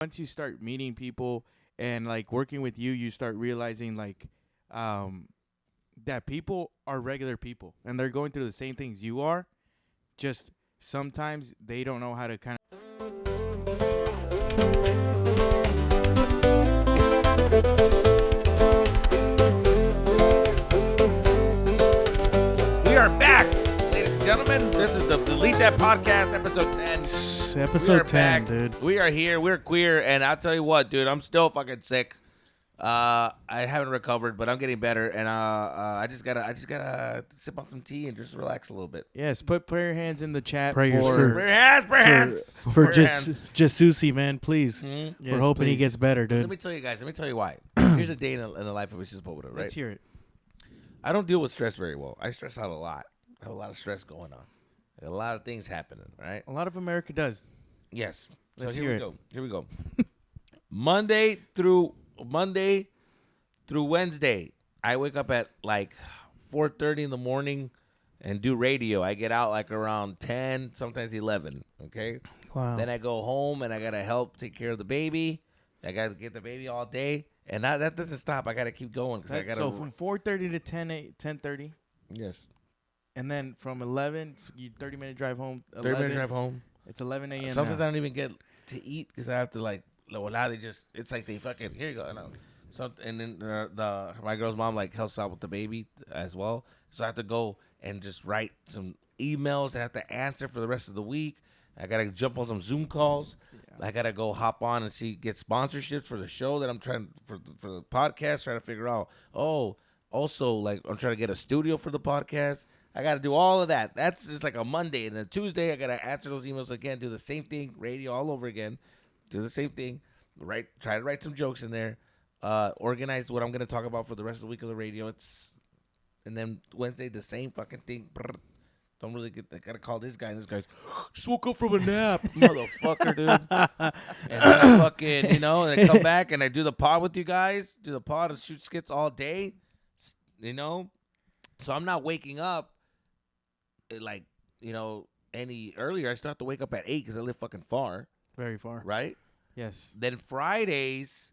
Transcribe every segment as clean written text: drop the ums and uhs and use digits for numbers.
once you start meeting people and like working with you, you start realizing like that people are regular people and they're going through the same things you are. Just sometimes they don't know how to kind of. We are back, ladies and gentlemen. This is the Delete That Podcast, episode 10. Episode 10, back. dude. We are here. We're queer, and I'll tell you what, dude. I'm still fucking sick. I haven't recovered, but I'm getting better, and I just gotta sip on some tea and just relax a little bit. Yes, put your hands in the chat Prayers for Prayer hands. For Prayer hands. Jasusi, man, please. Mhm. Yes, We're hoping he please. gets better, Let dude. me tell you guys. Let me tell you why. Here's a day in the life of a Shispoda, right? Let's hear it. I don't deal with stress very well. I stress out a lot. I have a lot of stress going on. A lot of things happening, right? A lot of America does. Yes. So Let's here hear we it. go. Here we go. Monday through Wednesday, I wake up at like 4:30 in the morning and do radio. I get out like around 10, sometimes 11, okay? Wow. Then I go home and I got to help take care of the baby. I got to get the baby all day. And that doesn't stop. I got to keep going because I got So to. from 4:30 to 10:30, Yes. and then from 11, you 30-minute drive home. 30-minute drive home. It's 11 a.m. Sometimes now. I don't even get to eat because I have to like. Well, now they just. It's like they fucking. Here you go. So and then my girl's mom like helps out with the baby as well. So I have to go and just write some emails. I have to answer for the rest of the week. I gotta jump on some Zoom calls. Yeah. I gotta go hop on and get sponsorships for the show that I'm trying for the podcast. Trying to figure out. Oh, also like I'm trying to get a studio for the podcast. I got to do all of that. That's just like a Monday. And then Tuesday, I got to answer those emails again, do the same thing, radio all over again, do the same thing, try to write some jokes in there, organize what I'm going to talk about for the rest of the week of the radio. And then Wednesday, the same fucking thing. Brr. Don't really I got to call this guy, and this guy's, just woke up from a nap, motherfucker, dude. And then I fucking, and I come back and I do the pod with you guys, and shoot skits all day, So I'm not waking up like, any earlier. I still have to wake up at 8 because I live fucking far. Very far. Right? Yes. Then Fridays,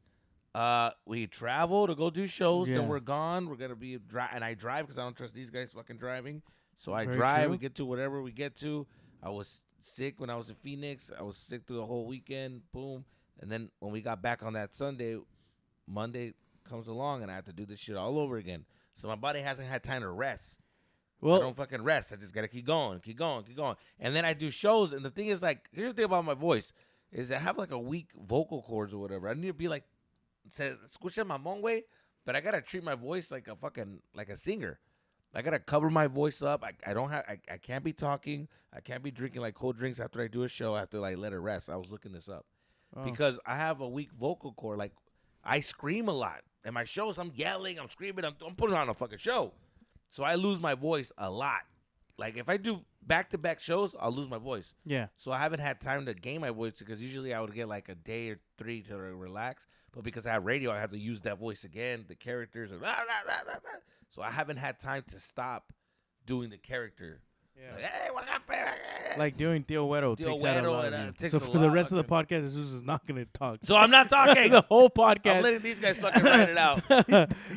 we travel to go do shows. Yeah. Then we're gone. We're going to be and I drive because I don't trust these guys fucking driving. So I Very drive. true. We get to whatever we get to. I was sick when I was in Phoenix. I was sick through the whole weekend. Boom. And then when we got back on that Sunday, Monday comes along and I have to do this shit all over again. So my body hasn't had time to rest. I don't fucking rest. I just got to keep going. And then I do shows. And the thing is, like, here's the thing about my voice is I have, like, a weak vocal cords or whatever. I need to be, like, escucha mamón, way, but I got to treat my voice like a singer. I got to cover my voice up. I can't be talking. I can't be drinking, like, cold drinks after I do a show. I have to, like, let it rest. I was looking this up. Oh. Because I have a weak vocal cord. Like, I scream a lot. In my shows, I'm yelling. I'm screaming. I'm putting on a fucking show. So I lose my voice a lot. Like, if I do back-to-back shows, I'll lose my voice. Yeah. So I haven't had time to gain my voice because usually I would get like a day or 3 to relax. But because I have radio, I have to use that voice again, the characters. And so I haven't had time to stop doing the character. Yeah. Like, hey, what up, baby? Like doing Tío Güero takes out a lot of you. takes So a for the lot, rest of the man. podcast, Jesus is not going to talk. So I'm not talking. The whole I'm podcast. letting these guys fucking write it out.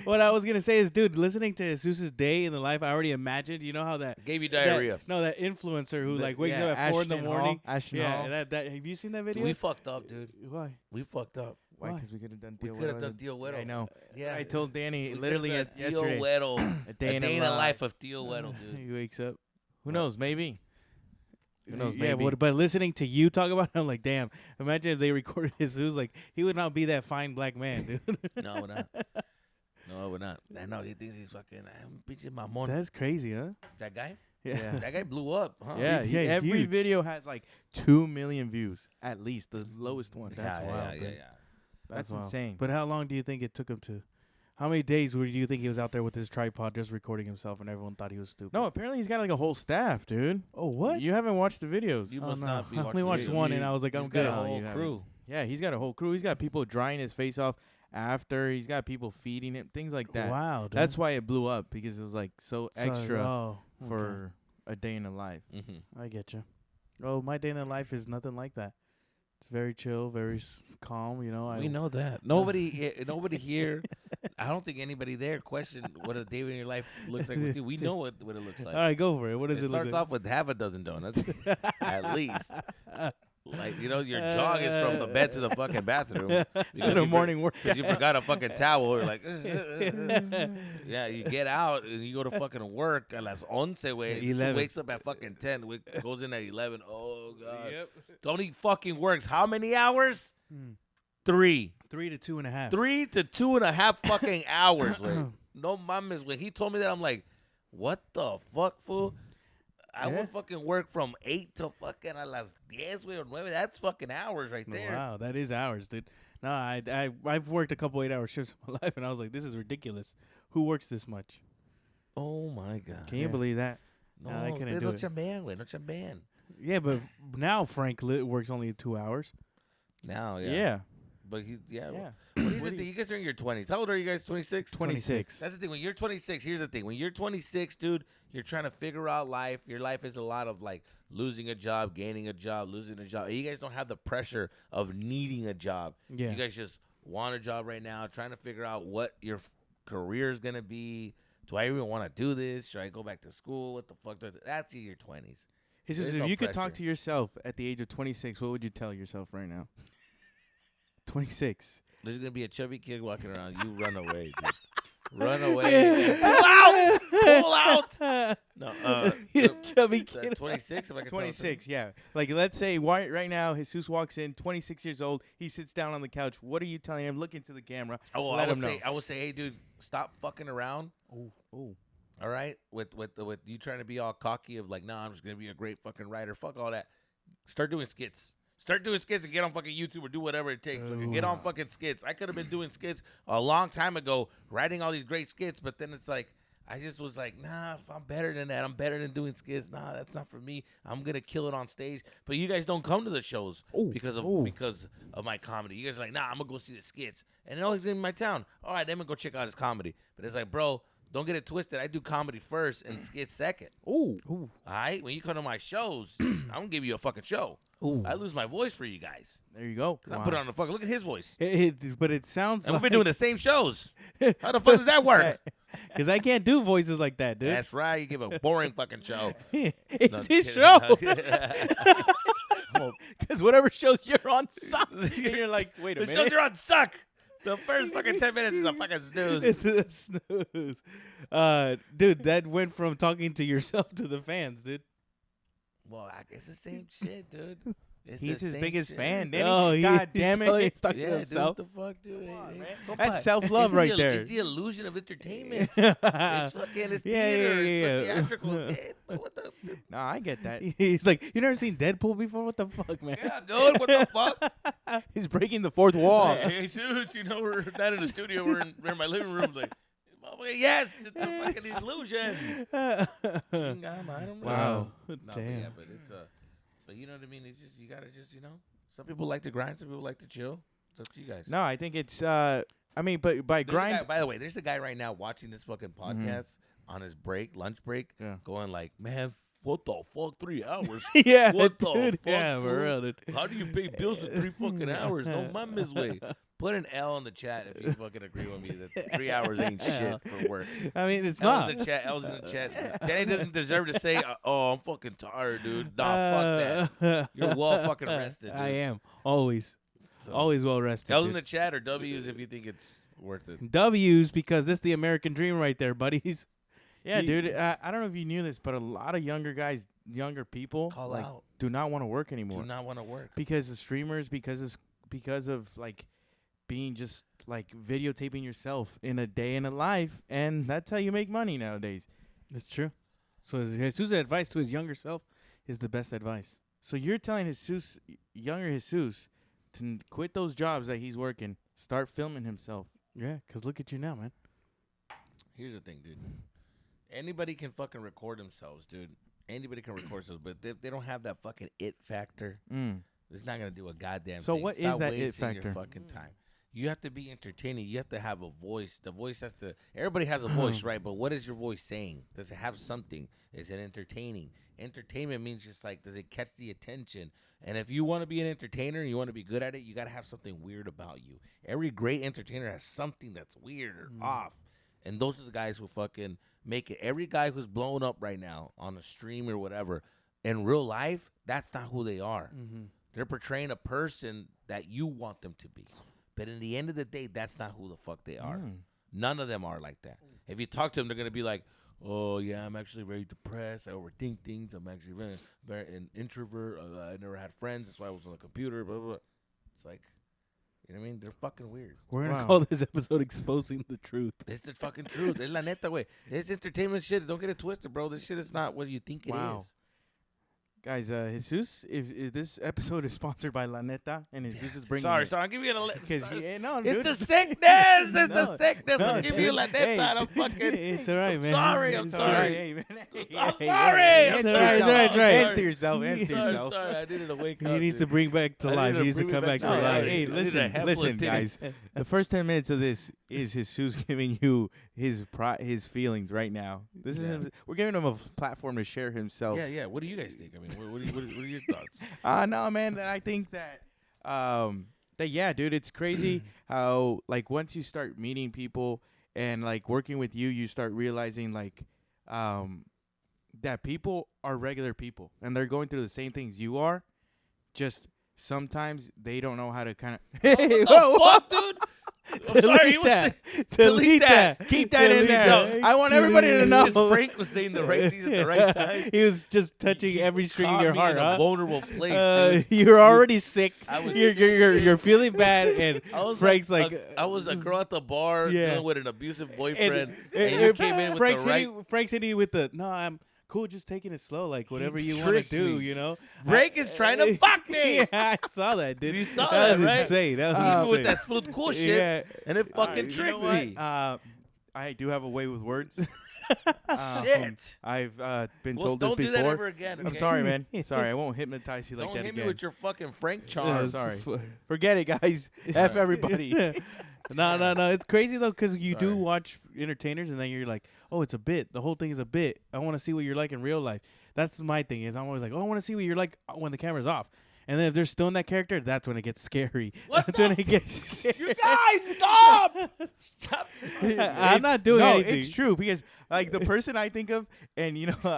What I was going to say is, dude, listening to Jesus' day in the life, I already imagined, you know how that... Gave you diarrhea. That influencer who, like, wakes up at Ashton 4 in the morning. Hall. Ashton Yeah, Hall. that have you seen that video? We fucked up, dude. Why? We fucked up. Why? Why? Because we could have done We Tío could have Güero. done Tío Güero. I know. Yeah. I told Danny We literally could've done yesterday. Tío Güero. A day in a life of Tío Güero, dude. He wakes up. Who knows? Maybe. Who knows? Yeah, Maybe. but listening to you talk about it, I'm like, damn. Imagine if they recorded Jesus, like, he would not be that fine black man, dude. No, we're not. No, we're not. I know he thinks he's fucking. I'm bitching my mon. That's crazy, huh? That guy. Yeah. That guy blew up, huh? Yeah, Yeah, every huge. video has like 2 million views at least. The lowest one. That's wild. yeah. That's wild. insane. But how long do you think it took him to? How many days do you think he was out there with his tripod just recording himself and everyone thought he was stupid? No, apparently he's got like a whole staff, dude. Oh, what? You haven't watched the videos. You Oh, must no. not be I watching. only watched videos. one and I was like, He's I'm got good. a No, whole you haven't. crew. Yeah, he's got a whole crew. He's got people drying his face off after. He's got people feeding him, things like that. Wow, dude. That's why it blew up, because it was like so extra Oh, okay. for a day in the life. Mm-hmm. I get you. Oh, my day in the life is nothing like that. It's very chill, very calm. You know, We know that. Nobody here. I don't think anybody there questioned what a day in your life looks like with you. We know what it looks like. All right, go for it. What does it look starts like? off with half a dozen donuts, at least. Like, your jog is from the bed to the fucking bathroom. In the morning work. Because you forgot a fucking towel. You're like, yeah, you get out and you go to fucking work at las 11, güey. She 11. wakes up at fucking 10, goes in at 11. Oh, God. Yep. Tony fucking works how many hours? 3. 3 to 2.5. 3 to 2.5 fucking hours, güey. No mames, when he told me that, I'm like, what the fuck, fool? I would fucking work from 8 to fucking a las 10, güey, or 9. That's fucking hours right there. Wow, that is hours, dude. No, I've worked a couple 8-hour shifts in my life, and I was like, this is ridiculous. Who works this much? Oh, my God. Can you believe that? No, I couldn't do it. Not your man. Yeah, but now Frank works only 2 hours. Now, yeah. Yeah. But he's, Yeah. Well, here's the thing. You guys are in your 20s. How old are you guys? 26? 26. That's the thing. When you're 26, here's the thing. When you're 26, dude, you're trying to figure out life. Your life is a lot of, like, losing a job, gaining a job, losing a job. You guys don't have the pressure of needing a job. Yeah. You guys just want a job right now, trying to figure out what your career is going to be. Do I even want to do this? Should I go back to school? What the fuck? That's in your 20s. It's just, if you could talk to yourself at the age of 26, what would you tell yourself right now? 26. There's going to be a chubby kid walking around. You run away, dude. Run away. Pull out! Pull out! No, chubby kid. 26? If I can 26, yeah. Like, let's say right now, Jesus walks in, 26 years old. He sits down on the couch. What are you telling him? Look into the camera. Oh, Let him know. I would say, hey, dude, stop fucking around. Oh. All right? With you trying to be all cocky of like, I'm just going to be a great fucking writer. Fuck all that. Start doing skits. Start doing skits and get on fucking YouTube or do whatever it takes. Fucking get on fucking skits. I could have been doing skits a long time ago, writing all these great skits, but then it's like, I just was like, nah, I'm better than that. I'm better than doing skits. Nah, that's not for me. I'm going to kill it on stage. But you guys don't come to the shows because of my comedy. You guys are like, nah, I'm going to go see the skits. And then, he's in my town. All right, then I'm going to go check out his comedy. But it's like, bro, don't get it twisted. I do comedy first and skits second. Ooh. All right? When you come to my shows, I'm going to give you a fucking show. Ooh. I lose my voice for you guys. There you go. Because I put it on the fucking, look at his voice. But it sounds And like... we've been doing the same shows. How the fuck does that work? Because I can't do voices like that, dude. That's right. You give a boring fucking show. It's his show. Because whatever shows you're on suck. And you're like, wait a The minute. shows you're on suck. The first fucking 10 minutes is a fucking snooze. It's a snooze. Dude, that went from talking to yourself to the fans, dude. Well, it's the same shit, dude. He's his biggest fan, Oh, Danny. God damn it. He's talking to Yeah, dude, himself. what the fuck, dude? That's self-love right there. It's the illusion of entertainment. It's fucking, it's theater. It's theatrical. What the? No, I get that. He's like, you never seen Deadpool before? What the fuck, man? Yeah, dude, what the fuck? He's breaking the fourth wall. Hey, Suits, we're not in the studio. We're in my living room. Like, yes, it's a fucking illusion. I don't know. Wow. No, Damn. but it's but you know what I mean? It's just, you gotta just, some people like to grind, some people like to chill. It's up to you guys. No, I think it's, but by grind. By the way, there's a guy right now watching this fucking podcast on his lunch break, going like, man, what the fuck, 3 hours? Yeah, What the dude. fuck, Yeah, fool? for real, dude. How do you pay bills for 3 fucking hours? No mames, way. Put an L in the chat if you fucking agree with me that 3 hours ain't shit for work. I mean, it's L's not. in the chat. L's in the chat. Danny doesn't deserve to say, "Oh, I'm fucking tired, dude." Nah, fuck that. You're well fucking rested, dude. I am always, So, always well rested. L's in dude. the chat or W's if you think it's worth it. W's because it's the American dream right there, buddies. Yeah, dude. I don't know if you knew this, but a lot of younger people Call out. do not want to work anymore. Do not want to work. Because of streamers, because of like being just like videotaping yourself in a day in a life, and that's how you make money nowadays. It's true. So Jesus' advice to his younger self is the best advice. So you're telling younger Jesus, to quit those jobs that he's working, start filming himself. Yeah, because look at you now, man. Here's the thing, dude. Anybody can fucking record themselves, dude. Anybody can record themselves, but they don't have that fucking it factor. It's not gonna do a goddamn So thing. what Stop is that it wasting factor? Your fucking time. You have to be entertaining. You have to have a voice. The voice has to. Everybody has a voice, right? But what is your voice saying? Does it have something? Is it entertaining? Entertainment means just like, does it catch the attention? And if you want to be an entertainer and you want to be good at it, you got to have something weird about you. Every great entertainer has something that's weird or off. And those are the guys who fucking make it. Every guy who's blown up right now on a stream or whatever, in real life, that's not who they are. Mm-hmm. They're portraying a person that you want them to be. But in the end of the day, that's not who the fuck they are. None of them are like that. If you talk to them, they're going to be like, oh, yeah, I'm actually very depressed. I overthink things. I'm actually very an introvert. I never had friends. That's why I was on the computer. Blah, blah, blah. It's like, you know what I mean? They're fucking weird. We're going to call this episode Exposing the Truth. It's the fucking truth. It's la neta, way. It's entertainment shit. Don't get it twisted, bro. This shit is not what you think it is. Guys, Jesus, if this episode is sponsored by La Neta, and Jesus is bringing Sorry, I'll give you a because no, it's dude. the sickness. It's the sickness. No, I'll give you La Neta. hey, I'm fucking. It's all right, man. Sorry, I'm It's all sorry. right, hey, man. I'm sorry. Answer It's all right, it's yourself. all right, it's all right. Answer yourself. Answer Sorry, yourself. sorry. I needed to wake up. He needs to dude. bring back to I life. need He needs to bring come it back back to to No, life. life. hey, I need a listen, Heflin titty. guys. The first 10 minutes of this is Jesus giving you his feelings right now. This is him, we're giving him a platform to share himself. Yeah. What do you guys think? I mean, what are your thoughts? No, man. I think that yeah, dude, it's crazy how like once you start meeting people and like working with you, you start realizing like that people are regular people and they're going through the same things you are. Just sometimes they don't know how to kind of. Hey, Fuck, dude. I'm sorry. You was Delete that. Keep that in Delete there. that. I want everybody to know. Frank was saying the right things at the right time. He was just touching every string in Caught your me heart, in a huh? vulnerable place, dude. You're already sick. I was You're feeling bad, and I was Frank's like, I was a girl at the bar Yeah. dealing with an abusive boyfriend, and, and you came in with Frank's the right. Frank's hitting you with the no, I'm cool, just taking it slow, like whatever you want to tricked do, me. you know. Frank is trying to fuck me. Yeah, I saw that, dude. You saw that that, was right? insane. That was Even insane. with that smooth cool shit, Yeah. and it fucking You tricked know what? me. I do have a way with words. Shit. I've been Well, told this don't do before. that ever again. I'm okay? sorry, man. Sorry, I won't hypnotize you like Don't that hit again. me with your fucking Frank Yeah, charm. it's sorry. fu- Forget it, guys. F everybody. No. It's crazy though, because you do Sorry. watch entertainers, and then you're like, oh, it's a bit. The whole thing is a bit. I want to see what you're like in real life. That's my thing. Is I'm always like, oh, I want to see what you're like when the camera's off. And then if they're still in that character, that's when it gets scary. What That's the when it gets. You guys, stop! Stop! I'm not doing no, anything. it's true because like the person I think of, and you know, He's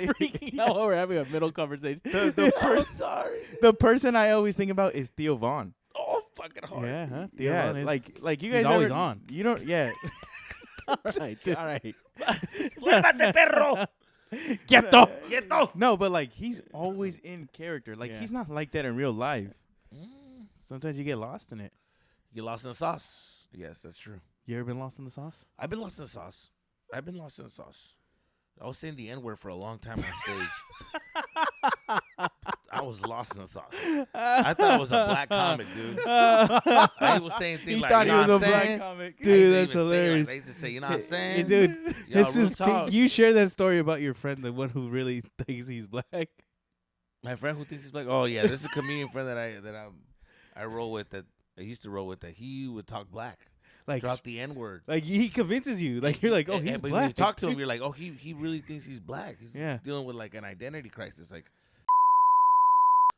freaking out while we're having a middle conversation. I'm sorry. The person I always think about is Theo Vaughn. Oh, fucking hard. Yeah, huh? Yeah, Vaughn is- like you he's guys always ever- on. You don't, yeah. All right, dude. All right. Duérmate, perro. Quieto. Quieto. No, but like he's always in character. Like Yeah. he's not like that in real life. Sometimes you get lost in it. You lost in the sauce. Yes, that's true. You ever been lost in the sauce? I've been lost in the sauce. I was saying the N-word for a long time on stage. I was lost in the sauce. I thought I was a black comic, dude. I was saying things He like, thought you he know was what a I'm black saying? comic. I Dude, used to that's even say, like, hilarious. I used to say, you know what I'm Hey, saying? dude, Yo, this real is talk. you share that story about your friend, the one who really thinks he's black. My friend who thinks he's black. Oh yeah, this is a comedian friend that I roll with, that I used to roll with, that he would talk black, Like, drop the N-word. like he convinces you. Like you're like, oh, he's But black. when you talk to him, you're like, oh, he really thinks he's black. He's Yeah. dealing with like an identity crisis. Like,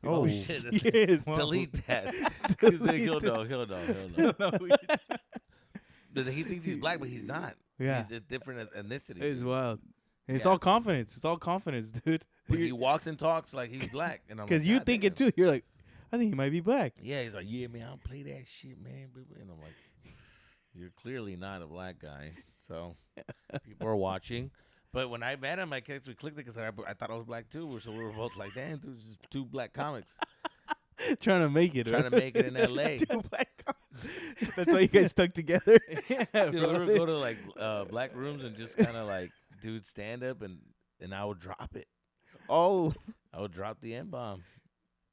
Oh, shit. yes. Delete that. He'll know. He thinks he's black, but he's not. Yeah. He's a different ethnicity. It's dude. wild. It's Yeah. all confidence. It's all confidence, dude. But he walks and talks like he's black, and I'm Because like, you "God think damn." it too. You're like, I think he might be black. Yeah, he's like, yeah, man, I don't play that shit, man. And I'm like, you're clearly not a black guy. So people are watching. But when I met him, I guess we clicked it because I thought I was black too. So we were both like, damn, dude, this is two black comics Trying to make it. trying to make it in L.A. Two black comics. That's why you guys stuck together. yeah, Dude, we bro. would go to like black rooms and just kind of like, dude, stand up, and I would drop it. Oh, I would drop the N-bomb.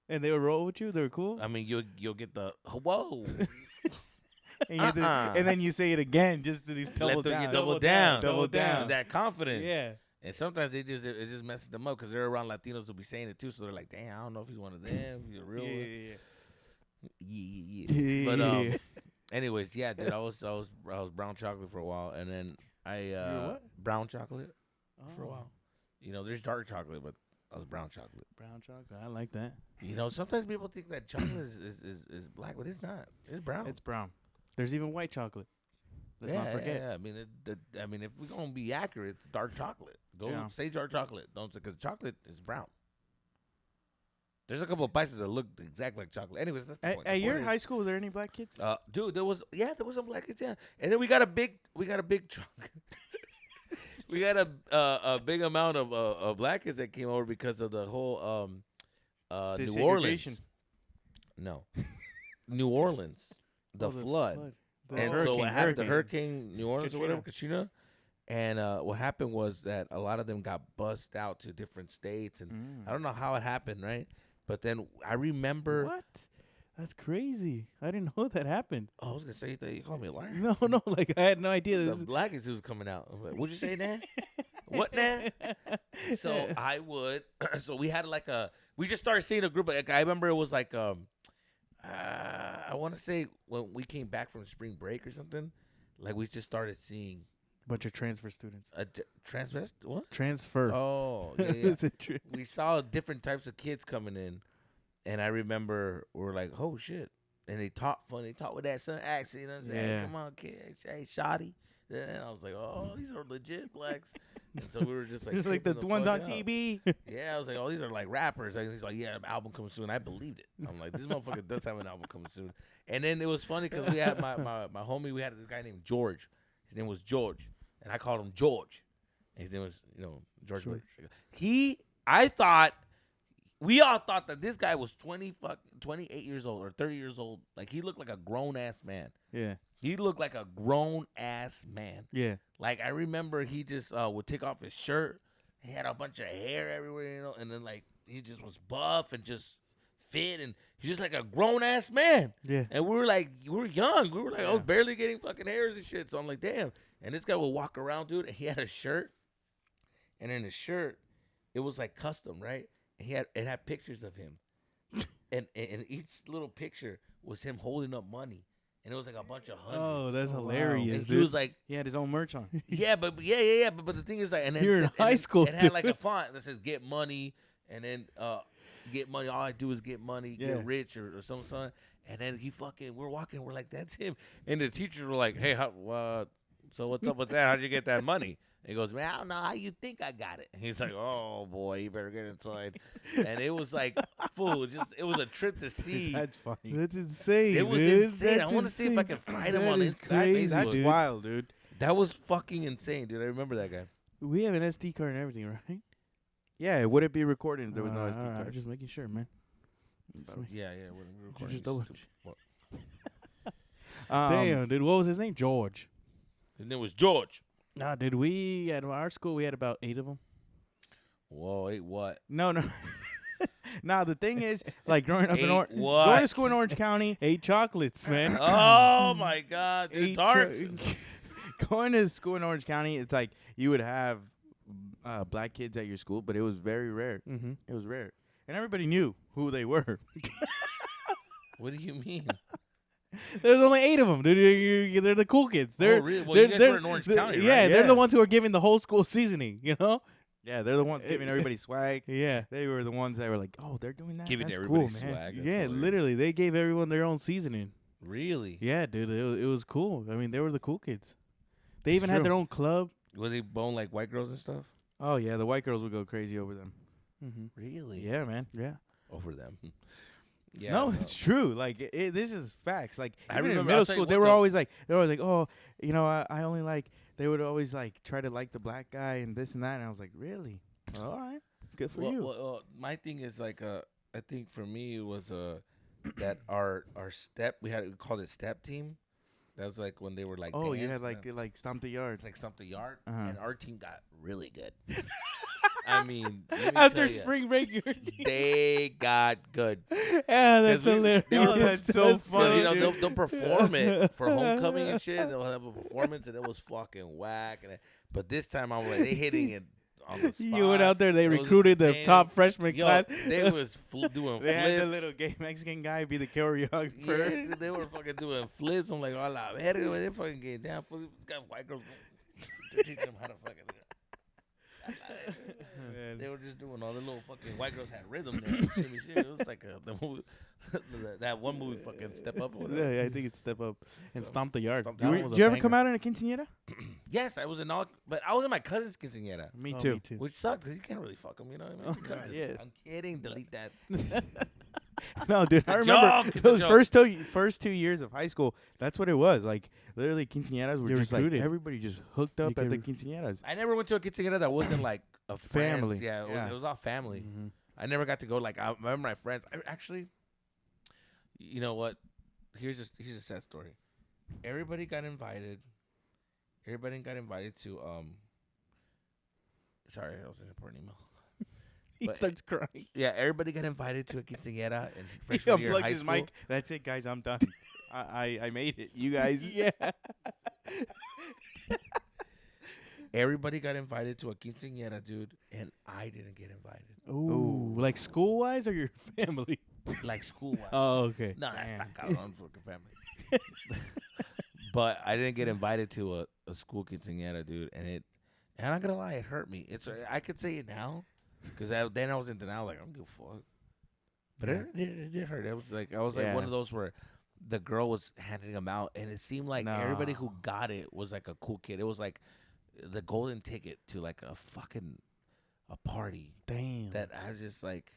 And they would roll with you. They were cool. I mean, you'll get the whoa. and, you and then you say it again just to double down. You double down. Double down. That confidence. Yeah. And sometimes it just messes them up because they're around Latinos who'll be saying it too. So they're like, "Damn, I don't know if he's one of them. He's a real one." Yeah. But anyways, yeah, dude, I was brown chocolate for a while, and then I were what? brown chocolate for a Oh. while. You know, there's dark chocolate, but I was brown chocolate. Brown chocolate. I like that. You know, sometimes people think that chocolate is black, but it's not. It's brown. It's brown. There's even white chocolate. Let's not forget. Yeah. I mean, if we're gonna be accurate, it's dark chocolate. Go say dark chocolate. Don't say because chocolate is brown. There's a couple of places that look exactly like chocolate. Anyways, that's the point. At your high school, were there any black kids? Dude, there was some black kids, yeah. And then we got a big chunk. We got a big amount of black kids that came over because of the whole New Orleans. No, New Orleans, the flood. And so what happened? The hurricane New Orleans or whatever, Katrina. And what happened was that a lot of them got bussed out to different states, and I don't know how it happened, right? But then I remember what? That's crazy. I didn't know that happened. Oh, I was gonna say you called me a liar. No, like I had no idea. The blackest was coming out. I was like, what'd you say, Nan? What, Nan? So I would. So we had we just started seeing a group. Like, I remember it was like I want to say when we came back from spring break or something, like we just started seeing bunch of transfer students. What? Transfer. Oh, yeah. We saw different types of kids coming in, and I remember we were like, "Oh shit!" And they talk funny. They talk with that son accent. You know what I'm saying? Yeah. Hey, come on, kid. Hey, shoddy. And I was like, "Oh, these are legit blacks." And so we were just like, it's like the ones on TV. Yeah, I was like, "Oh, these are like rappers." And he's like, "Yeah, album coming soon." I believed it. I'm like, "This motherfucker does have an album coming soon." And then it was funny because we had my homie. We had this guy named George. His name was George. And I called him George. And his name was, George. We all thought that this guy was 28 years old or 30 years old. Like, he looked like a grown-ass man. Yeah. He looked like a grown-ass man. Yeah. Like, I remember he just would take off his shirt. He had a bunch of hair everywhere, and then, like, he just was buff and just fit, and he's just like a grown-ass man. Yeah. And we were young. We were like, I was barely getting fucking hairs and shit. So I'm like, damn. And this guy would walk around, dude, and he had a shirt. And in his shirt, it was like custom, right? And it had pictures of him. and each little picture was him holding up money. And it was like a bunch of hundreds. Oh, that's hilarious. And dude. he was like, he had his own merch on. But the thing is, like, and then you're in high school. It had like a font that says "Get Money," and then get money. All I do is get money, get rich, or something. And then we're walking, we're like, that's him. And the teachers were like, hey, so what's up with that? How'd you get that money? And he goes, man, I don't know how you think I got it. And he's like, oh boy, you better get inside. And it was like, it was a trip to see. That's funny. That's insane. It was insane. I want to see if I can find him on Instagram. That's wild, dude. That was fucking insane, dude. I remember that guy. We have an SD card and everything, right? Yeah, would it be recorded if there was no SD right, card? just making sure, man. Yeah, we're recording. Just double. Damn, dude. What was his name? George. His name was George. Nah, dude. We at our school we had about 8 of them. Whoa, 8 what? No. Nah, the thing is, like growing up going to school in Orange County, 8 chocolates, man. Oh my God, dude, dark. Going to school in Orange County, it's like you would have black kids at your school, but it was very rare. Mm-hmm. It was rare, and everybody knew who they were. What do you mean? There's only 8 of them, dude. They're the cool kids. They're really? Well, you guys were in Orange County, right? Yeah, they're the ones who are giving the whole school seasoning. You know? Yeah, they're the ones giving everybody swag. Yeah, they were the ones that were like, "Oh, they're doing that. Giving That's everybody cool, swag. man." That's yeah, hilarious. literally, they gave everyone their own seasoning. Really? Yeah, dude, it was cool. I mean, they were the cool kids. They even had their own club. Were they bone like white girls and stuff? Oh yeah, the white girls would go crazy over them. Mm-hmm. Really? Yeah, man. Yeah. Over them. Yeah. No, it's true. Like this is facts. Like I even in remember, middle school, they were always like, oh, I only like. They would always like try to like the black guy and this and that. And I was like, really? All right, good for you. Well, my thing is like, I think for me it was that our step we called it step team. That was like when they were like, oh, you had like they like stomp the yard. It's like stomp the yard, Uh-huh. and our team got really good. I mean, after spring break, they got good. Yeah, that's hilarious. That's so funny. You know, they'll perform it for homecoming and shit. They'll have a performance, and it was fucking whack. But this time, I'm like, they hitting it on the spot. You went out there. They recruited the top freshman class. They was doing they flips. had the little gay Mexican guy be the choreographer. Yeah, they were fucking doing flips. I'm like, oh, la verga, they fucking getting down. Got white girls to teach them how to fucking. They were just doing all the little fucking white girls had rhythm there. Shimmy, shimmy. It was like the movie, that one movie, fucking Step Up. Or whatever. Yeah, I think it's Step Up and Stomp the Yard. Stomp the That Yard. one was Did you a ever come banger. out in a quinceañera? Yes, I was in all, but I was in my cousin's quinceañera, Me Oh, too. Me too. which sucked because you can't really fuck them, you know what I mean? Because yeah. I'm kidding. Delete that. No, dude, I It's a remember joke, it's a those joke. first 2 years of high school. That's what it was. Like literally, quinceañeras were You're just recruited. like everybody just hooked up You at the could- quinceañeras. I never went to a quinceañera that wasn't like a Family. friends. Yeah, Yeah. it was all family. Mhm. I never got to go. Like I remember my friends. Actually, you know what? Here's a sad story. Everybody got invited. Everybody got invited to Sorry, I was in an important email. He But- starts crying. Yeah, everybody got invited to a quinceañera in He freshman year of unplugged high his school. mic. That's it, guys. I'm done. I made it. You guys. Yeah. Everybody got invited to a quinceañera, dude, and I didn't get invited. Ooh, like school wise or your family? Like school-wise. Oh, okay. No, that's Damn. not cabrón, fucking family. But I didn't get invited to a school quinceañera, dude, and I'm not gonna lie, it hurt me. I could say it now, because then I was in denial, like I don't give a fuck. But it did hurt. It was like I was like one Yeah. of those where the girl was handing them out, and it seemed like everybody who No. got it was like a cool kid. It was like the golden ticket to like a party Damn. that I was just like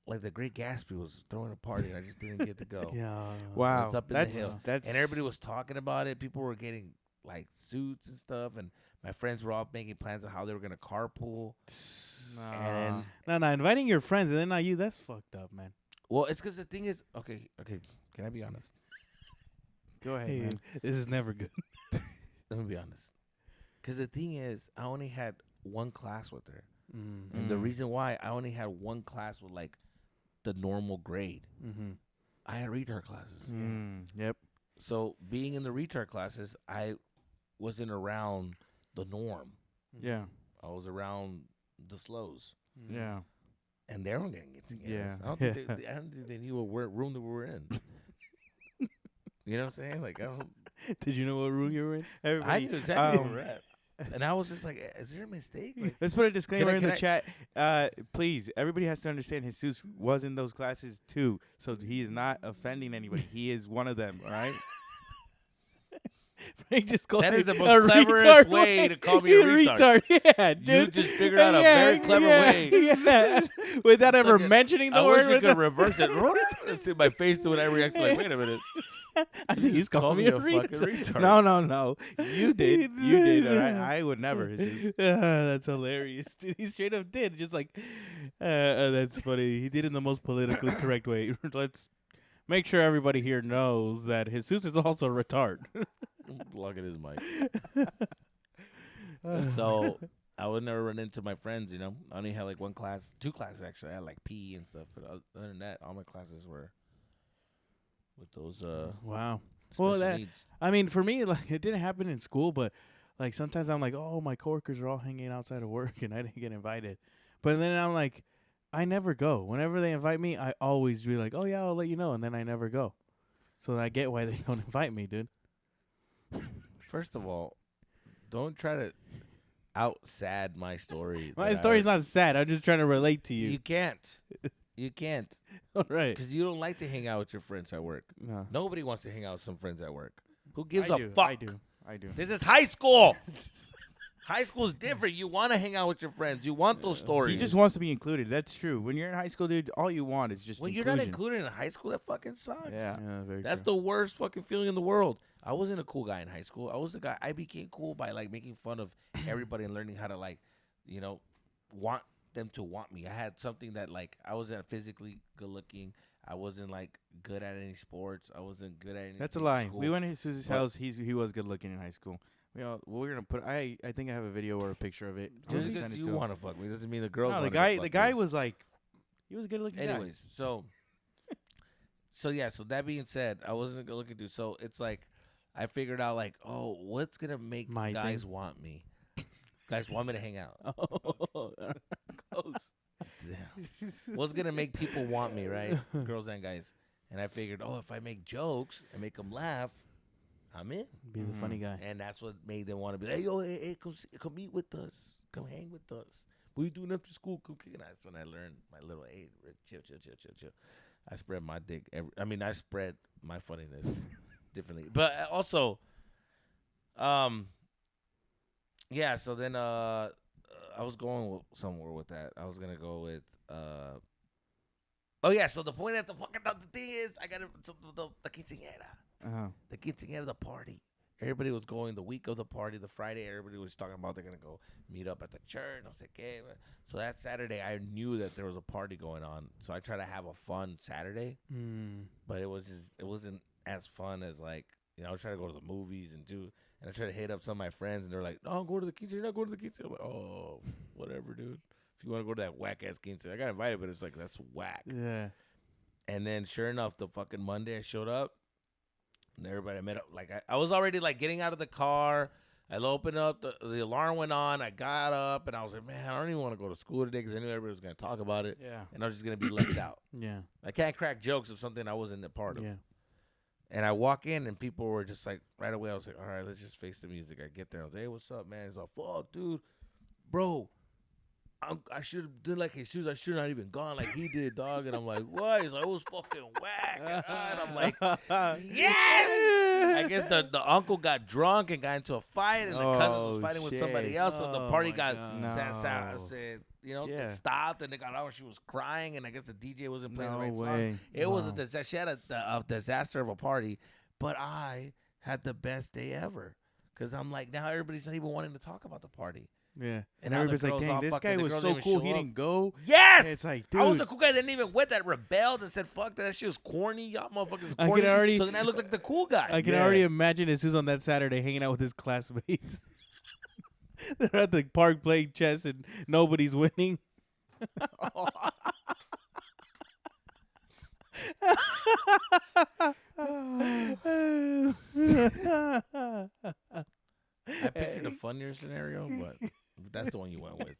the Great Gatsby was throwing a party, and I just didn't get to go. Yeah. Wow. It's up in that's the hill. that's And everybody was talking about it. People were getting like suits and stuff, and my friends were all making plans of how they were gonna carpool. And No, inviting your friends and then not you, that's fucked up, man. well, it's because the thing is, okay, can I be honest? go ahead, Hey, man. this is never good. Let me be honest. Because the thing is, I only had one class with her, Mm. and the reason why I only had one class with like the normal grade, Mm-hmm. I had retard classes. Yep. So being in the retard classes, I wasn't around the norm. Yeah. I was around the slows, Yeah. and they weren't getting it together. Yeah. I don't think they knew what room that we were in. You know what I'm saying? Like I don't. Did you know what room you were in? I Everybody, knew exactly where we were at, and I was just like, "Is there a mistake?" Like, let's put a disclaimer in can the I- chat. Please, everybody has to understand Jesus was in those classes too, so he is not offending anybody. He is one of them. All right. Frank just called That me is the a most cleverest retard way to call me You're a retard. Yeah, dude. You just figured out a very clever way. Yeah. Without It's ever like mentioning the I word. wish we with could the- reverse it. It's in my face when I react. Like, wait a minute. I think he's calling me a fucking retard. retard. No. You did. You did. All right. I would never. Jesus. That's hilarious, dude. He straight up did. Just like, that's funny. He did it in the most politically correct way. Let's make sure everybody here knows that Jesus is also a retard. Look at his mic. So I would never run into my friends. You know, I only had like one class, two classes actually. I had like PE and stuff, but other than that, all my classes were with those Wow. special Well, that- needs. I mean, for me, like it didn't happen in school, but like sometimes I'm like, oh, my coworkers are all hanging outside of work, and I didn't get invited. But then I'm like, I never go. Whenever they invite me, I always be like, oh yeah, I'll let you know, and then I never go. So I get why they don't invite me, dude. First of all, don't try to out sad my story. My that I story's heard. not sad. I'm just trying to relate to you. You can't. You can't. All right. Because you don't like to hang out with your friends at work. No. Nobody wants to hang out with some friends at work. Who gives I a do, fuck? I do. This is high school. High school is different. You want to hang out with your friends. You want those stories. He just wants to be included. That's true. When you're in high school, dude, all you want is just when you're inclusion. not included in high school, that fucking sucks. Yeah. Very That's true. the worst fucking feeling in the world. I wasn't a cool guy in high school. I was the guy. I became cool by like making fun of everybody and learning how to like, you know, want them to want me. I had something that like I wasn't physically good looking. I wasn't like good at any sports. I wasn't good at anything. That's a in lie. school. We went to Jesus' What? house. He was good looking in high school. We're gonna put. I think I have a video or a picture of it. I'll Just just because send it you to him. want to fuck me doesn't mean the girls. No, the wanted to guy. fuck The guy me. was like, he was a good looking guy. Anyways, so yeah. So that being said, I wasn't a good looking dude. So it's like I figured out like, oh, what's gonna make My guys thing. want me? Guys want me to hang out. Oh, Close. Damn. What's gonna make people want me, right? Girls and guys. And I figured, oh, if I make jokes and make them laugh, I'm in. be the funny guy. And that's what made them want to be like, yo, hey, come meet with us. come hang with us. What are you doing after school? Come kick it. That's when I learned my little, hey, chill. I spread my dick. I spread my funniness differently. But also, yeah, so then I was going somewhere with that. I was going to go with, oh, yeah, so the point of the fucking the thing is, I got the quinceañera. The quinceañera, the party. Everybody was going the week of the party, the Friday. Everybody was talking about they're going to go meet up at the church. No sé qué. So that Saturday, I knew that there was a party going on. So I tried to have a fun Saturday. But it wasn't as fun as, like, I was trying to go to the movies and I tried to hit up some of my friends, and they're like, no, go to the quinceañera. You're not going to the quinceañera. I'm like, oh, whatever, dude. If you want to go to that whack-ass quinceañera. I got invited, but it's like, that's whack. Yeah. And then, sure enough, the fucking Monday I showed up. And everybody met up. Like, I was already, like, getting out of the car. I opened up. The alarm went on. I got up, and I was like, man, I don't even want to go to school today because I knew everybody was going to talk about it. Yeah. And I was just going to be left out. Yeah. I can't crack jokes of something I wasn't a part of. Yeah. And I walk in, and people were just like, right away, I was like, all right, let's just face the music. I get there. I was like, hey, what's up, man? He's like, fuck, dude. Bro, I should have done like Jesus. I should not even gone like he did, dog. And I'm like, what? He's like, it was fucking whack. And I'm like, yes. I guess the uncle got drunk and got into a fight, and the cousin was fighting with somebody else. So the party got stopped, and they got out. She was crying, and I guess the DJ wasn't playing the right song. It was a disaster. She had a disaster of a party, but I had the best day ever because I'm like, now everybody's not even wanting to talk about the party. Yeah. And everybody's like, dang, this guy was so cool, he didn't go. Yes! And it's like, dude. I was the cool guy that didn't even went, that rebelled and said, fuck that shit was corny. Y'all motherfuckers corny. So then I looked like the cool guy. I can already imagine Jesus on that Saturday hanging out with his classmates. They're at the park playing chess and nobody's winning. I pictured a funnier scenario, but that's the one you went with.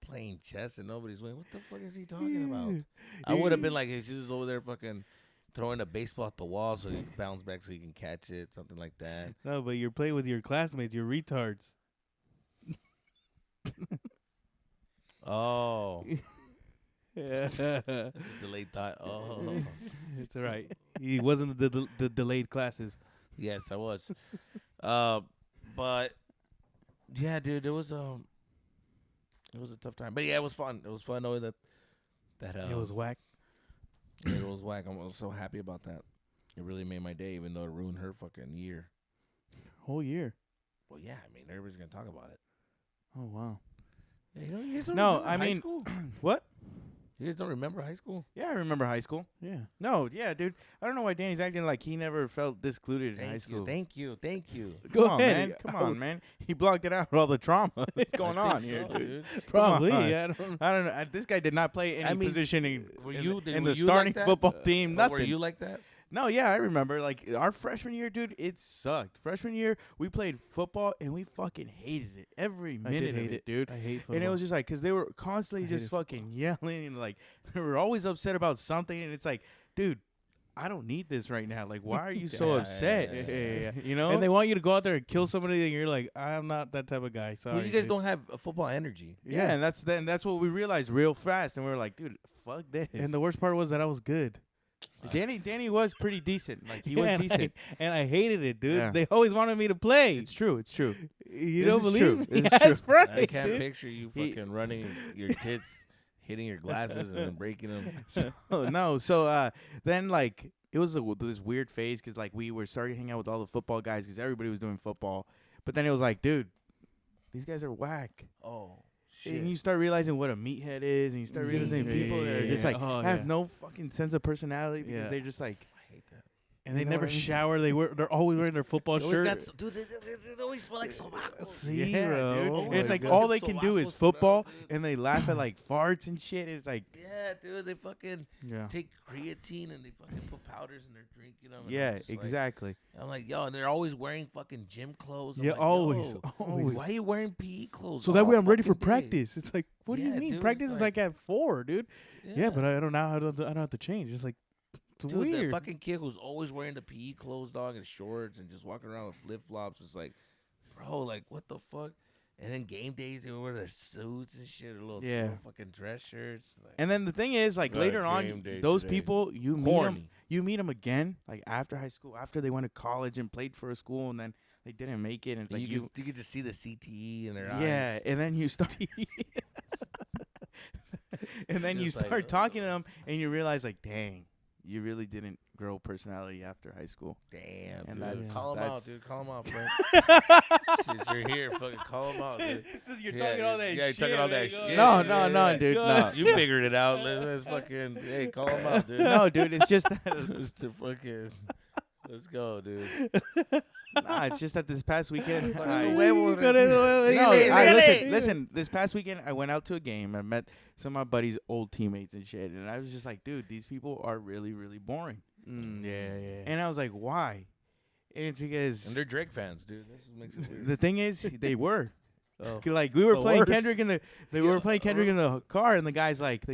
Playing chess and nobody's winning. What the fuck is he talking about? I would have been like, hey, she's just over there fucking throwing a baseball at the wall so he can bounce back so he can catch it, something like that. No, but you're playing with your classmates. You're retards. Oh. Delayed thought. Oh. It's all right. He wasn't the delayed classes. Yes, I was. But yeah, dude, it was a tough time. But yeah, it was fun. It was fun knowing that it was whack. Yeah, it was whack. I was so happy about that. It really made my day, even though it ruined her fucking year. Whole year. Well, yeah, I mean, everybody's gonna talk about it. Oh wow. Yeah, you guys don't No, remember I high mean, school? what? You guys don't remember high school? Yeah, I remember high school. Yeah. No, yeah, dude. I don't know why Danny's acting like he never felt discluded in high school. Thank you. Come on, man. Come on, man. He blocked it out with all the trauma. What's going on here, dude? Probably. I don't know. This guy did not play any position in the starting like football team. Nothing. Were you like that? No, yeah, I remember. Like, our freshman year, dude, it sucked. Freshman year, we played football, and we fucking hated it. Every minute of it, dude. I hate football. And it was just like, because they were constantly just fucking yelling, and like, they were always upset about something, and it's like, dude, I don't need this right now. Like, why are you so upset? Yeah. You know? And they want you to go out there and kill somebody, and you're like, I'm not that type of guy. Sorry. Well, you guys don't have a football energy. Yeah, and that's what we realized real fast, and we were like, dude, fuck this. And the worst part was that I was good. Danny was pretty decent. Like, he was decent. And I hated it, dude. Yeah. They always wanted me to play. It's true. You This don't is believe true. me? This is Yes, true. right, I can't dude. picture you fucking running your tits, hitting your glasses, and then breaking them. So then, like, it was this weird phase because, like, we were starting to hang out with all the football guys because everybody was doing football. But then it was like, dude, these guys are whack. Oh, shit. And you start realizing what a meathead is, and you start realizing people that are just like have no fucking sense of personality because they're just like, I hate that. And they never shower. They're always wearing their football shirt. Dude, they always smell like sobacos. See, yeah, bro. dude. Oh And it's my like God. all they can do is Sobacos football, smell, dude. and they laugh at like farts and shit. It's like, Yeah, dude, they fucking Yeah. take creatine and they fucking put powders in their drink, you know? And yeah, I'm just exactly. Like, I'm like, yo, and they're always wearing fucking gym clothes. I'm Yeah, like, always, yo, always. Why are you wearing PE clothes? So that way all I'm ready for fucking day? practice. It's like, what do you Yeah, mean? dude, Practice it's is like at 4, dude. Yeah, but I don't know. I don't have to change. It's like, it's Dude, weird. the fucking kid who's always wearing the PE clothes, dog, and shorts, and just walking around with flip flops. It's like, bro, like, what the fuck? And then game days, they would wear their suits and shit, or little fucking dress shirts. Like, And then the thing is, like later on, those people you meet them again, like after high school, after they went to college and played for a school, and then they didn't make it. And it's like you get to see the CTE in their eyes. Yeah, and then you start, and then you start talking to them, and you realize, like, dang, you really didn't grow personality after high school. Damn, and dude. Call them out, dude. Call them out, bro. Since you're here, fucking call them out, dude. Since you're talking all that shit. Yeah, you're talking all that shit. No, dude. No. You figured it out. Let's fucking, hey, call them out, dude. No, dude, it's just that. It's to fucking, let's go, dude. Nah, it's just that this past weekend. Listen. This past weekend, I went out to a game. I met some of my buddies' old teammates and shit, and I was just like, dude, these people are really, really boring. Yeah. And I was like, why? And it's because and they're Drake fans, dude. This makes it weird. The thing is, they were. Like we were playing Kendrick in the car, and the guy's like,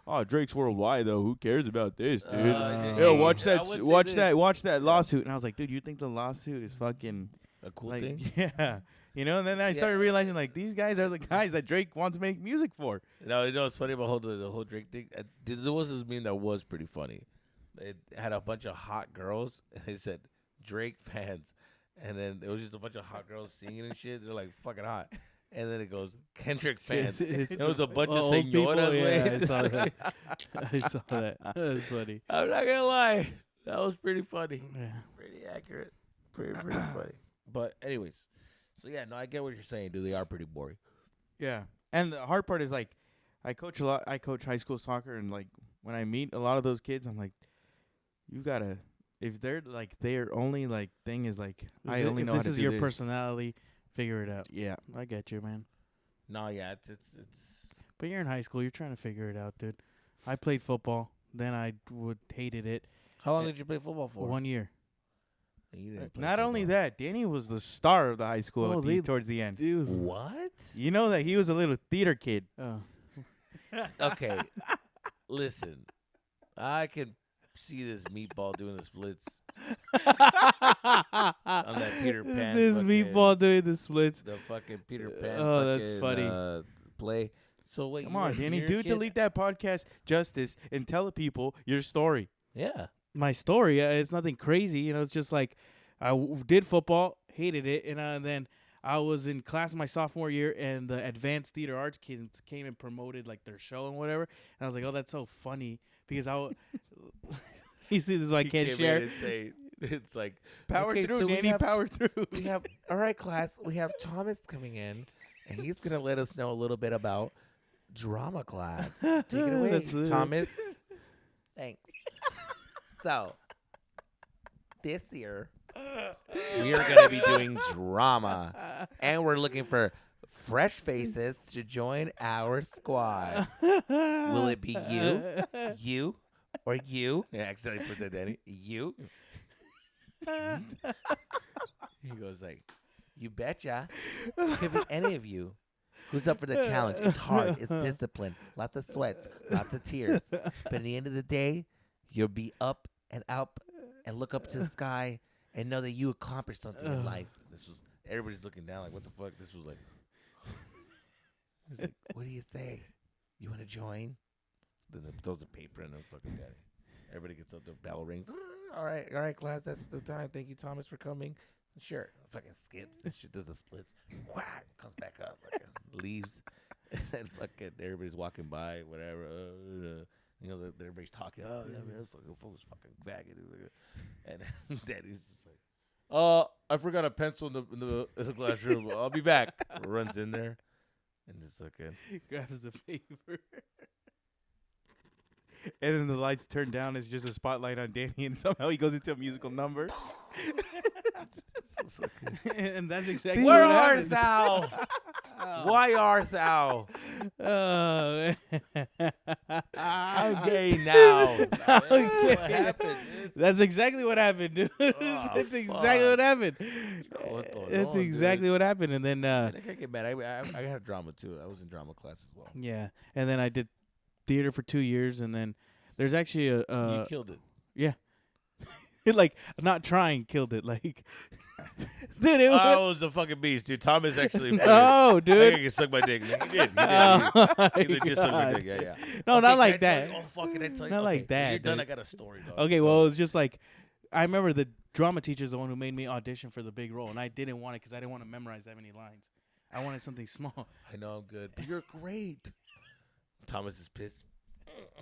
oh, Drake's worldwide though. Who cares about this, dude? Watch that lawsuit. And I was like, dude, you think the lawsuit is fucking a cool like, thing? Yeah. You know, and then I started realizing, like, these guys are the guys that Drake wants to make music for. No, you know what's funny about the whole Drake thing? There was this meme that was pretty funny. It had a bunch of hot girls, and they said Drake fans, and then it was just a bunch of hot girls singing and shit. They're like fucking hot. And then it goes Kendrick fans. It was a bunch of senoras. I saw that. I saw that. That was funny. I'm not gonna lie, that was pretty funny. Yeah. Pretty accurate. Pretty funny. But anyways, so yeah, no, I get what you're saying, dude. They are pretty boring. Yeah, and the hard part is, like, I coach a lot. I coach high school soccer, and like when I meet a lot of those kids, I'm like, you gotta. If they're like their only like thing is like, I only know how to do this. This is your personality. Figure it out. Yeah, I get you, man. No, yeah, it's. But you're in high school. You're trying to figure it out, dude. I played football. Then I hated it. How long did you play football for? 1 year. Not only that, Danny was the star of the high school towards the end. What? You know that he was a little theater kid. Oh. Okay, listen, I can see this meatball doing the splits on that Peter Pan. This meatball doing the splits. The fucking Peter Pan. Oh, that's funny. Play. So wait, come on, Danny, delete that podcast, Justice, and tell the people your story. Yeah. My story, it's nothing crazy. You know, it's just like I did football, hated it, and then I was in class my sophomore year, and the advanced theater arts kids came and promoted like their show and whatever. And I was like, oh, that's so funny because you see, this is why I can't share. It's like power through, Danny. Power through. We have all right, class. We have Thomas coming in, and he's gonna let us know a little bit about drama class. Take it away, Thomas. Thanks. So, this year, we are going to be doing drama, and we're looking for fresh faces to join our squad. Will it be you, or you? Yeah, I accidentally put that, Danny. You. He goes like, you betcha. It could be any of you. Who's up for the challenge? It's hard. It's discipline. Lots of sweats. Lots of tears. But at the end of the day, you'll be up and out and look up to the sky and know that you accomplished something in life. This was everybody's looking down like, what the fuck? This was like, he was like, what do you say? You want to join? Then throws the paper in the fucking daddy. Everybody gets up, the bell rings. All right, class, that's the time. Thank you, Thomas, for coming. Sure. Fucking skips and shit, does the splits. Whack, comes back up, fucking leaves. And fucking everybody's walking by, whatever. You know, everybody's talking. Oh, yeah, man, this fucking fool's fucking faggot. And Daddy's just like, I forgot a pencil in the classroom. I'll be back. Runs in there and just fucking grabs the paper. And then the lights turn down. It's just a spotlight on Danny, and somehow he goes into a musical number. And that's exactly Where what art happened. thou? Why art thou? I'm gay now. Okay. What happened? That's exactly what happened, dude. That's exactly what happened. That's exactly what happened. And then I can't get mad. I had drama too. I was in drama class as well. Yeah, and then I did theater for 2 years, and then there's actually a you killed it. Yeah. Like, not trying, killed it. Like, Dude, it I was. was a fucking beast, dude. Thomas actually. No, I dude. think he sucked my dick. He did. He did. Oh, He my legit sucked my God. dick. Yeah. No, Okay, not can like I tell that. you? Oh, fuck, can I tell you? Not Okay, like when that, you're done, dude. I got a story, dog. Okay, well, it was just like, I remember the drama teacher's the one who made me audition for the big role, and I didn't want it because I didn't want to memorize that many lines. I wanted something small. I know I'm good, but you're great. Thomas is pissed.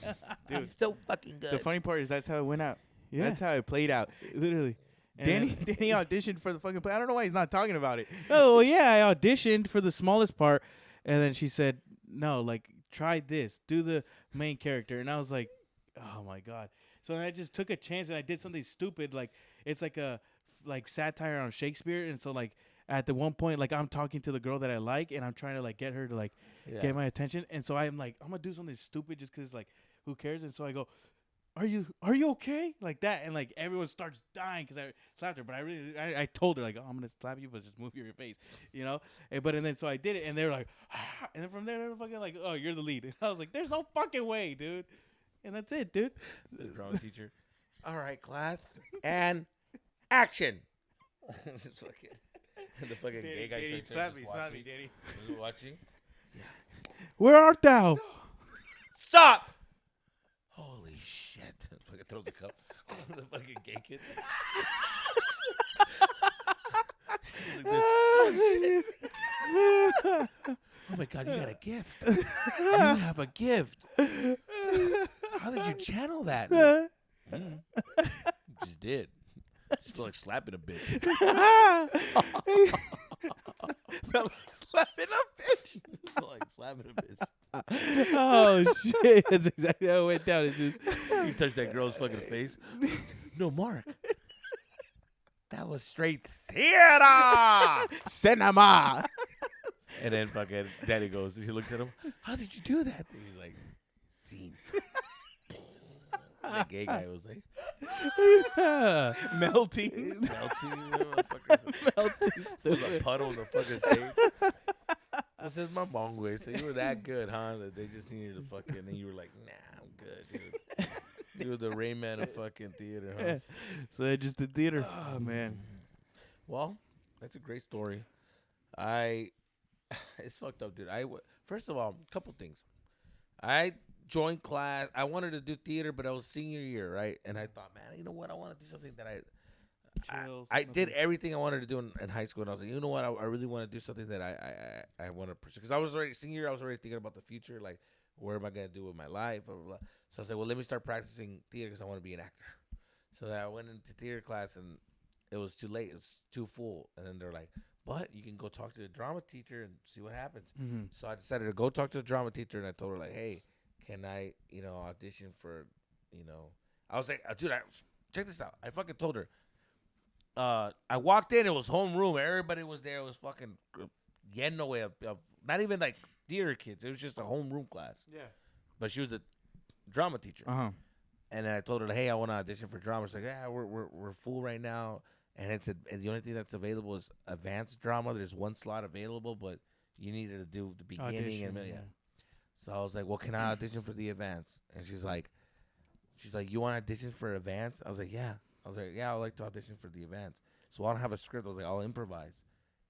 Dude, I'm so fucking good. The funny part is that's how it went out. Yeah, That's how it played out. literally. And Danny then- Danny auditioned for the fucking play. I don't know why he's not talking about it. Oh, well, yeah, I auditioned for the smallest part, and then she said, no, like, try this. Do the main character. And I was like, oh, my God. So then I just took a chance, and I did something stupid. Like, it's like a satire on Shakespeare. And so, like, at the one point, like, I'm talking to the girl that I like, and I'm trying to, like, get her to, like, get my attention. And so I'm like, I'm going to do something stupid just because, like, who cares? And so I go, are you okay? Like that. And like everyone starts dying because I slapped her. But I told her like, oh, I'm going to slap you, but just move your face, you know? And then so I did it. And they were like, ah. And then from there, they were fucking like, oh, you're the lead. And I was like, there's no fucking way, dude. And that's it, dude. The drama teacher. All right, class. And action. The fucking gay guy. Danny, slap me, Danny. Was watching. Where art thou? Stop! Holy shit. Fucking throws the cup. The fucking gay kid. Like this. Oh my God, you got a gift. You have a gift. How did you channel that? Just did. Just feel like slapping a bitch. Felt like slapping a bitch. Feel like slapping a bitch. Oh, shit. That's exactly how it went down. It's just, You touched that girl's fucking face. No, Mark. That was straight theater. Cinema. And then fucking Daddy goes, he looks at him, how did you do that? And he's like, scene. The gay guy was like, Melting. There's a puddle in the fucking stage. This is my bong way. So you were that good, huh? That they just needed to fucking, and you were like, nah, I'm good, dude. You were the Rayman of fucking theater, huh? So I just did theater. Oh man. Well, that's a great story. It's fucked up, dude. First of all, a couple things. I joined class. I wanted to do theater, but I was senior year, right? And I thought, man, you know what? I want to do something that I did everything I wanted to do in high school, and I was like, you know what? I really want to do something that I want to pursue. Because I was already senior year, I was already thinking about the future, like where am I gonna do with my life, blah blah blah. So I was like, well, let me start practicing theater because I want to be an actor. So then I went into theater class, and it was too late. It was too full. And then they're like, but you can go talk to the drama teacher and see what happens. Mm-hmm. So I decided to go talk to the drama teacher, and I told her like, hey, can I, audition for, I was like, dude, check this out. I fucking told her. I walked in. It was homeroom. Everybody was there. It was fucking lleno of not even like theater kids. It was just a homeroom class. Yeah. But she was the drama teacher. Uh-huh. And then I told her, hey, I want to audition for drama. She's like, yeah, we're full right now. And and the only thing that's available is advanced drama. There's one slot available, but you needed to do the beginning Audition, and yeah. So I was like, well, can I audition for the advance? And she's like, you want to audition for advance? I was like, yeah. I was like, yeah, I'd like to audition for the advance. So I don't have a script. I was like, I'll improvise.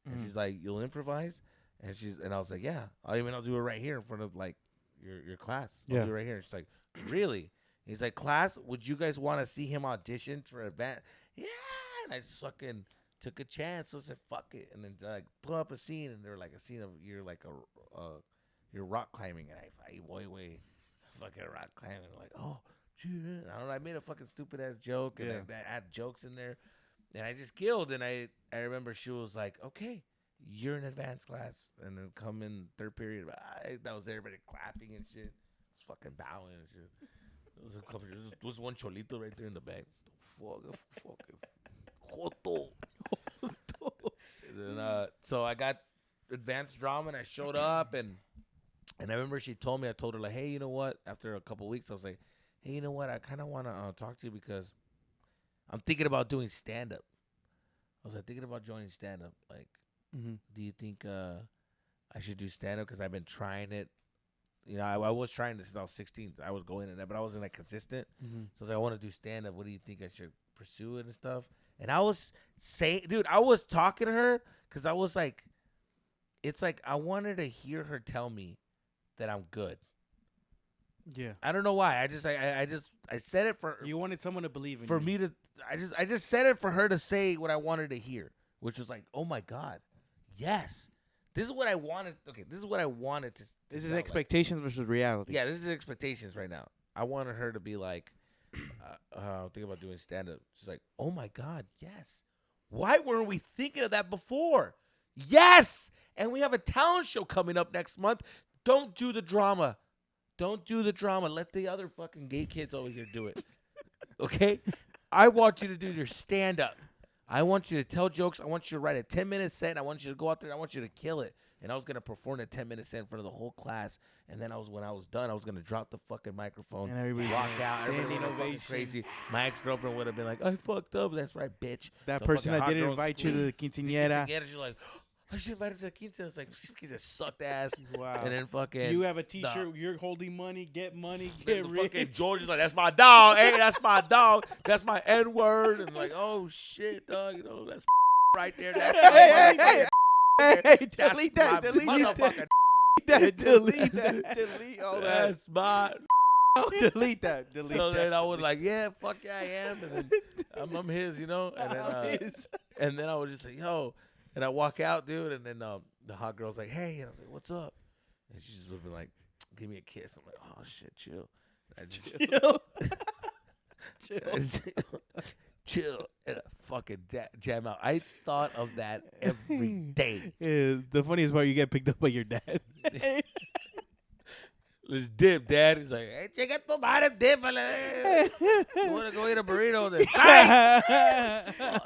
And she's like, you'll improvise? And I was like, yeah. I'll do it right here in front of like your class. I'll do it right here. And she's like, really? He's like, class, would you guys want to see him audition for advance? Yeah. And I just fucking took a chance. So I said, fuck it. And then like put up a scene, and they're like a scene of you're like you're rock climbing, and I fucking rock climbing. I'm like, oh, shit. I don't know. I made a fucking stupid ass joke, and I had jokes in there, and I just killed. And I remember she was like, okay, you're in advanced class, and then come in third period. That was everybody clapping and shit. I was fucking bowing and shit. There was one cholito right there in the back. Fucking Joto. And then, so I got advanced drama, and I showed up, and I remember she told me, I told her like, hey, you know what? After a couple weeks, I was like, hey, you know what? I kind of want to talk to you because I'm thinking about doing stand up. I was like thinking about joining stand up. Like, do you think I should do stand up? Because I've been trying it. I was trying this since I was 16. I was going in that, but I wasn't like consistent. So I was like, I want to do stand up. What do you think I should pursue it and stuff. And I was saying, dude, I was talking to her because I was like, it's like I wanted to hear her tell me that I'm good. Yeah. I don't know why. I said it for You wanted someone to believe in for you. me to. I just said it for her to say what I wanted to hear, which was like, oh my God, yes, this is what I wanted. Okay, this is what I wanted to. This is sound expectations versus reality. Like. Yeah, this is expectations right now. I wanted her to be like, think about doing stand up. She's like, oh my God, yes. Why weren't we thinking of that before? Yes, and we have a talent show coming up next month. Don't do the drama. Don't do the drama. Let the other fucking gay kids over here do it. Okay? I want you to do your stand-up. I want you to tell jokes. I want you to write a 10-minute set. And I want you to go out there. And I want you to kill it. And I was going to perform a 10-minute set in front of the whole class. And then when I was done, I was going to drop the fucking microphone. And everybody walk out. Everybody standing ovation. Crazy. My ex-girlfriend would have been like, I fucked up. That's right, bitch. That The person fucking that hot didn't girl invite you to the quinceañera. She's like, I should invite her to the quinceañera. I was like, she just sucked ass. Wow. And then fucking. You have a T-shirt. You're holding money. Get money. Then Get the fucking rich. George is like, that's my dog. Hey, that's my dog. That's my N-word. And like, oh, shit, dog. You know, that's right there. That's Hey, that's delete that. my Delete that. motherfucking Delete that. Delete all that. That's my. Delete that. Delete So that. then I was like, yeah, fuck yeah, I am. And then I'm his, you know. And then I was just like, yo. And I walk out, dude. And then the hot girl's like, hey. And I was like, what's up? And she's just been like, give me a kiss. I'm like, oh, shit, chill. I just, chill. And I fucking jam out. I thought of that every day. Yeah, the funniest part, you get picked up by your dad. Let's dip, Dad. He's like, hey, chica tu madre, dip. You want to go eat a burrito? Then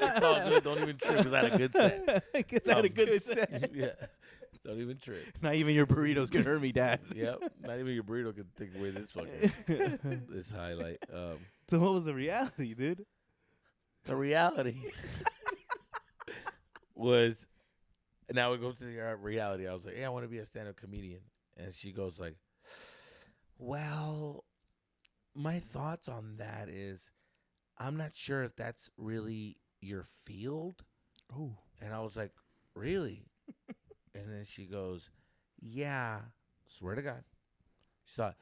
it's all good. Don't even trip because I had a good set. Because I had a good set. Yeah. Don't even trip. Not even your burritos can hurt me, Dad. Yep. Not even your burrito can take away this fucking this highlight. So what was the reality, dude? The reality was, now we go to the reality. I was like, hey, I want to be a stand-up comedian. And she goes like, well, my thoughts on that is I'm not sure if that's really your field. Oh. And I was like, really? And then she goes, yeah, swear to God. So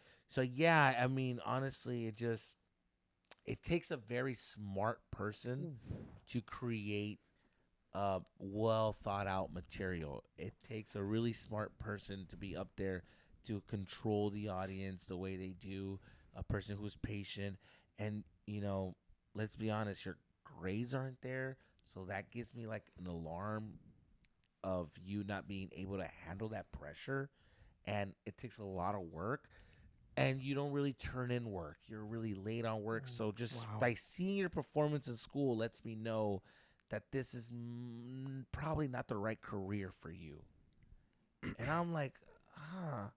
yeah, I mean, honestly, it takes a very smart person to create well thought out material. It takes a really smart person to be up there to control the audience the way they do, a person who's patient. And, you know, let's be honest, your grades aren't there. So that gives me like an alarm of you not being able to handle that pressure. And it takes a lot of work. And you don't really turn in work. You're really late on work. So just by seeing your performance in school lets me know that this is probably not the right career for you. And I'm like, huh.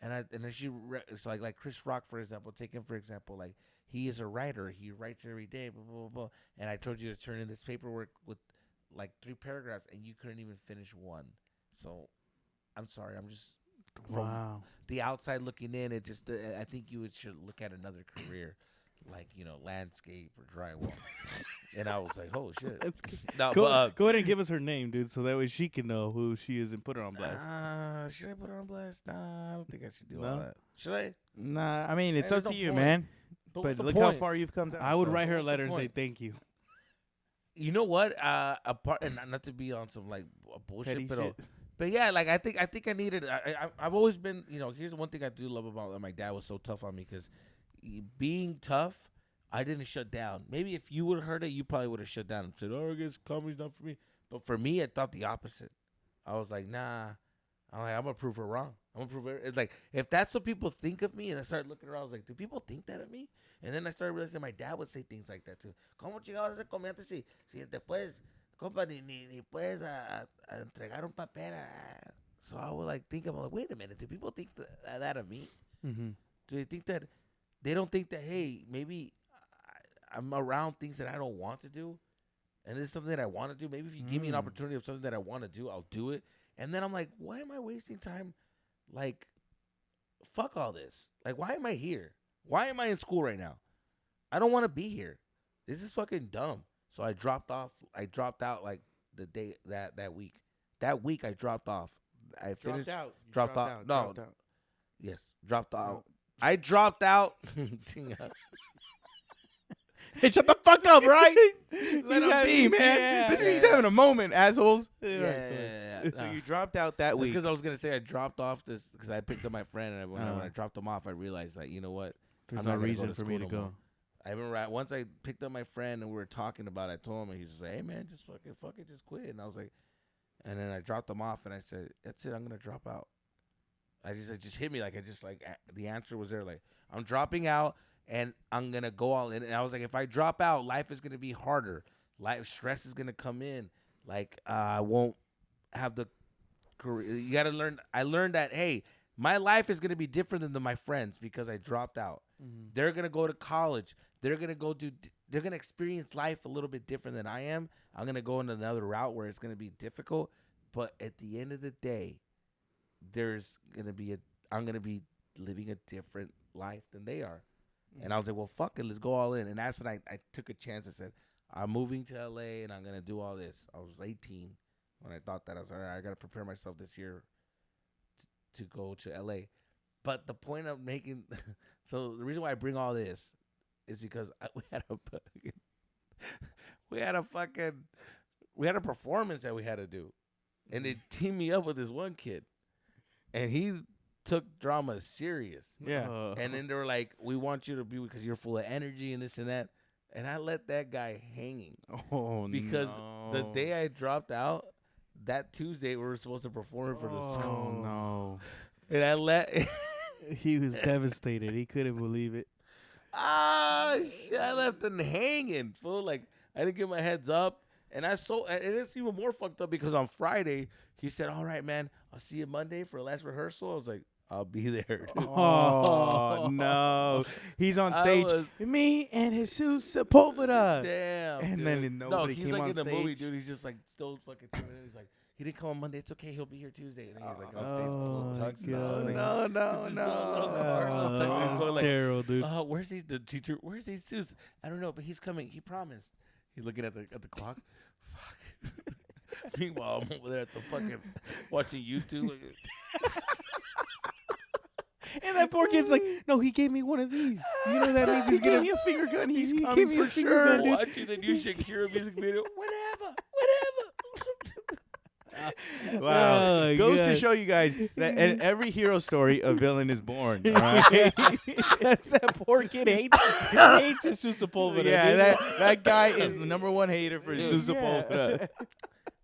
And then it's like Chris Rock, for example. Take him for example. Like, he is a writer. He writes every day. Blah, blah, blah. And I told you to turn in this paperwork with like 3 paragraphs, and you couldn't even finish one. So I'm sorry. I'm just from the outside looking in. It just I think you should look at another career, like, you know, landscape or drywall. And I was like, oh shit. No, go ahead and give us her name, dude, so that way she can know who she is and put her on blast. Should I put her on blast? Nah, I don't think I should do all that. Should I? Nah, I mean, it's Hey, up to there's no you, point. man. But But what's the look how point? far you've come down. I would so. write her a what's the letter and say point? thank you. You know what? Apart, and not to be on some like bullshit, Petty but shit. but yeah, like I think I needed. I've always been, you know. Here's the one thing I do love about my dad was so tough on me, because being tough, I didn't shut down. Maybe if you would have heard it, you probably would have shut down and said, "Oh, I guess comedy's not for me." But for me, I thought the opposite. I was like, nah. I'm gonna prove her wrong. I'm gonna prove her. It's like, if that's what people think of me, and I started looking around, I was like, do people think that of me? And then I started realizing my dad would say things like that too. ¿Cómo chingados ese comediante si te puedes, compa, ni puedes entregar un papel? So I would like think, I'm like, wait a minute, do people think that of me? Mm-hmm. Do they think that, they don't think that, hey, maybe I'm around things that I don't want to do, and it's something that I want to do. Maybe if you give me an opportunity of something that I want to do, I'll do it. And then I'm like, why am I wasting time? Like, fuck all this. Like, why am I here? Why am I in school right now? I don't want to be here. this is fucking dumb. So I dropped off. I dropped out like the day that week. That week I dropped off. I finished. Dropped out. You Dropped out. No. Dropped out. Yes, dropped out. No. I dropped out. Hey, shut the fuck up, right? Let him be, man. He's having a moment, assholes. Yeah. So you dropped out that week. Because I was gonna say I dropped off this because I picked up my friend and when I dropped him off, I realized like you know what, There's I'm no not gonna reason go for me to go. I remember once I picked up my friend and we were talking about it, I told him and he's just like, hey man, just fucking just quit. And I was like, and then I dropped him off and I said, that's it, I'm gonna drop out. It just hit me like the answer was there, like I'm dropping out and I'm gonna go all in. And I was like, if I drop out, life is gonna be harder. Life stress is gonna come in. Like I won't have the career. You gotta learn. I learned that hey, my life is gonna be different than my friends because I dropped out. Mm-hmm. They're gonna go to college. They're gonna experience life a little bit different than I am. I'm gonna go in another route where it's gonna be difficult. But at the end of the day, I'm gonna be living a different life than they are. And I was like, well, fuck it, let's go all in. And that's when I took a chance. I said, I'm moving to LA and I'm gonna do all this. I was 18 when I thought that. I was like, all right, I gotta prepare myself this year to go to LA. But the point of making, so the reason why I bring all this is because we had a performance that we had to do, and they teamed me up with this one kid, and he took drama serious. Yeah. And then they were like, we want you to be because you're full of energy and this and that. And I let that guy hanging. Because the day I dropped out, that Tuesday we were supposed to perform for the school. Oh no. And I let He was devastated. He couldn't believe it. shit, I left him hanging, fool. Like I didn't give my heads up. And and it's even more fucked up because on Friday he said, all right, man, I'll see you Monday for a last rehearsal. I was like, I'll be there. Oh no. He's on stage. Me and Jesus Sepulveda. Damn. And dude. then nobody he's came like on in the movie, stage. dude. He's just like still fucking chilling. He's like, he didn't come on Monday. It's okay. He'll be here Tuesday. And then he's like on stage with a little tux. And I was like, No. Terrible, dude. where's the teacher? Where's Jesus? I don't know, but he's coming. He promised. He's looking at the clock. Fuck. Meanwhile, I'm over there at the fucking watching YouTube. And that poor kid's like, no, he gave me one of these. You know that means he's getting me a finger gun. He's coming for sure. Watching the new Shakira music video. Whatever. Wow. Oh, Goes to God. show you guys that in every hero story, a villain is born. All right? That's that poor kid hates Jesus Sepulveda. Yeah, dude. that guy is the number one hater for Jesus Sepulveda.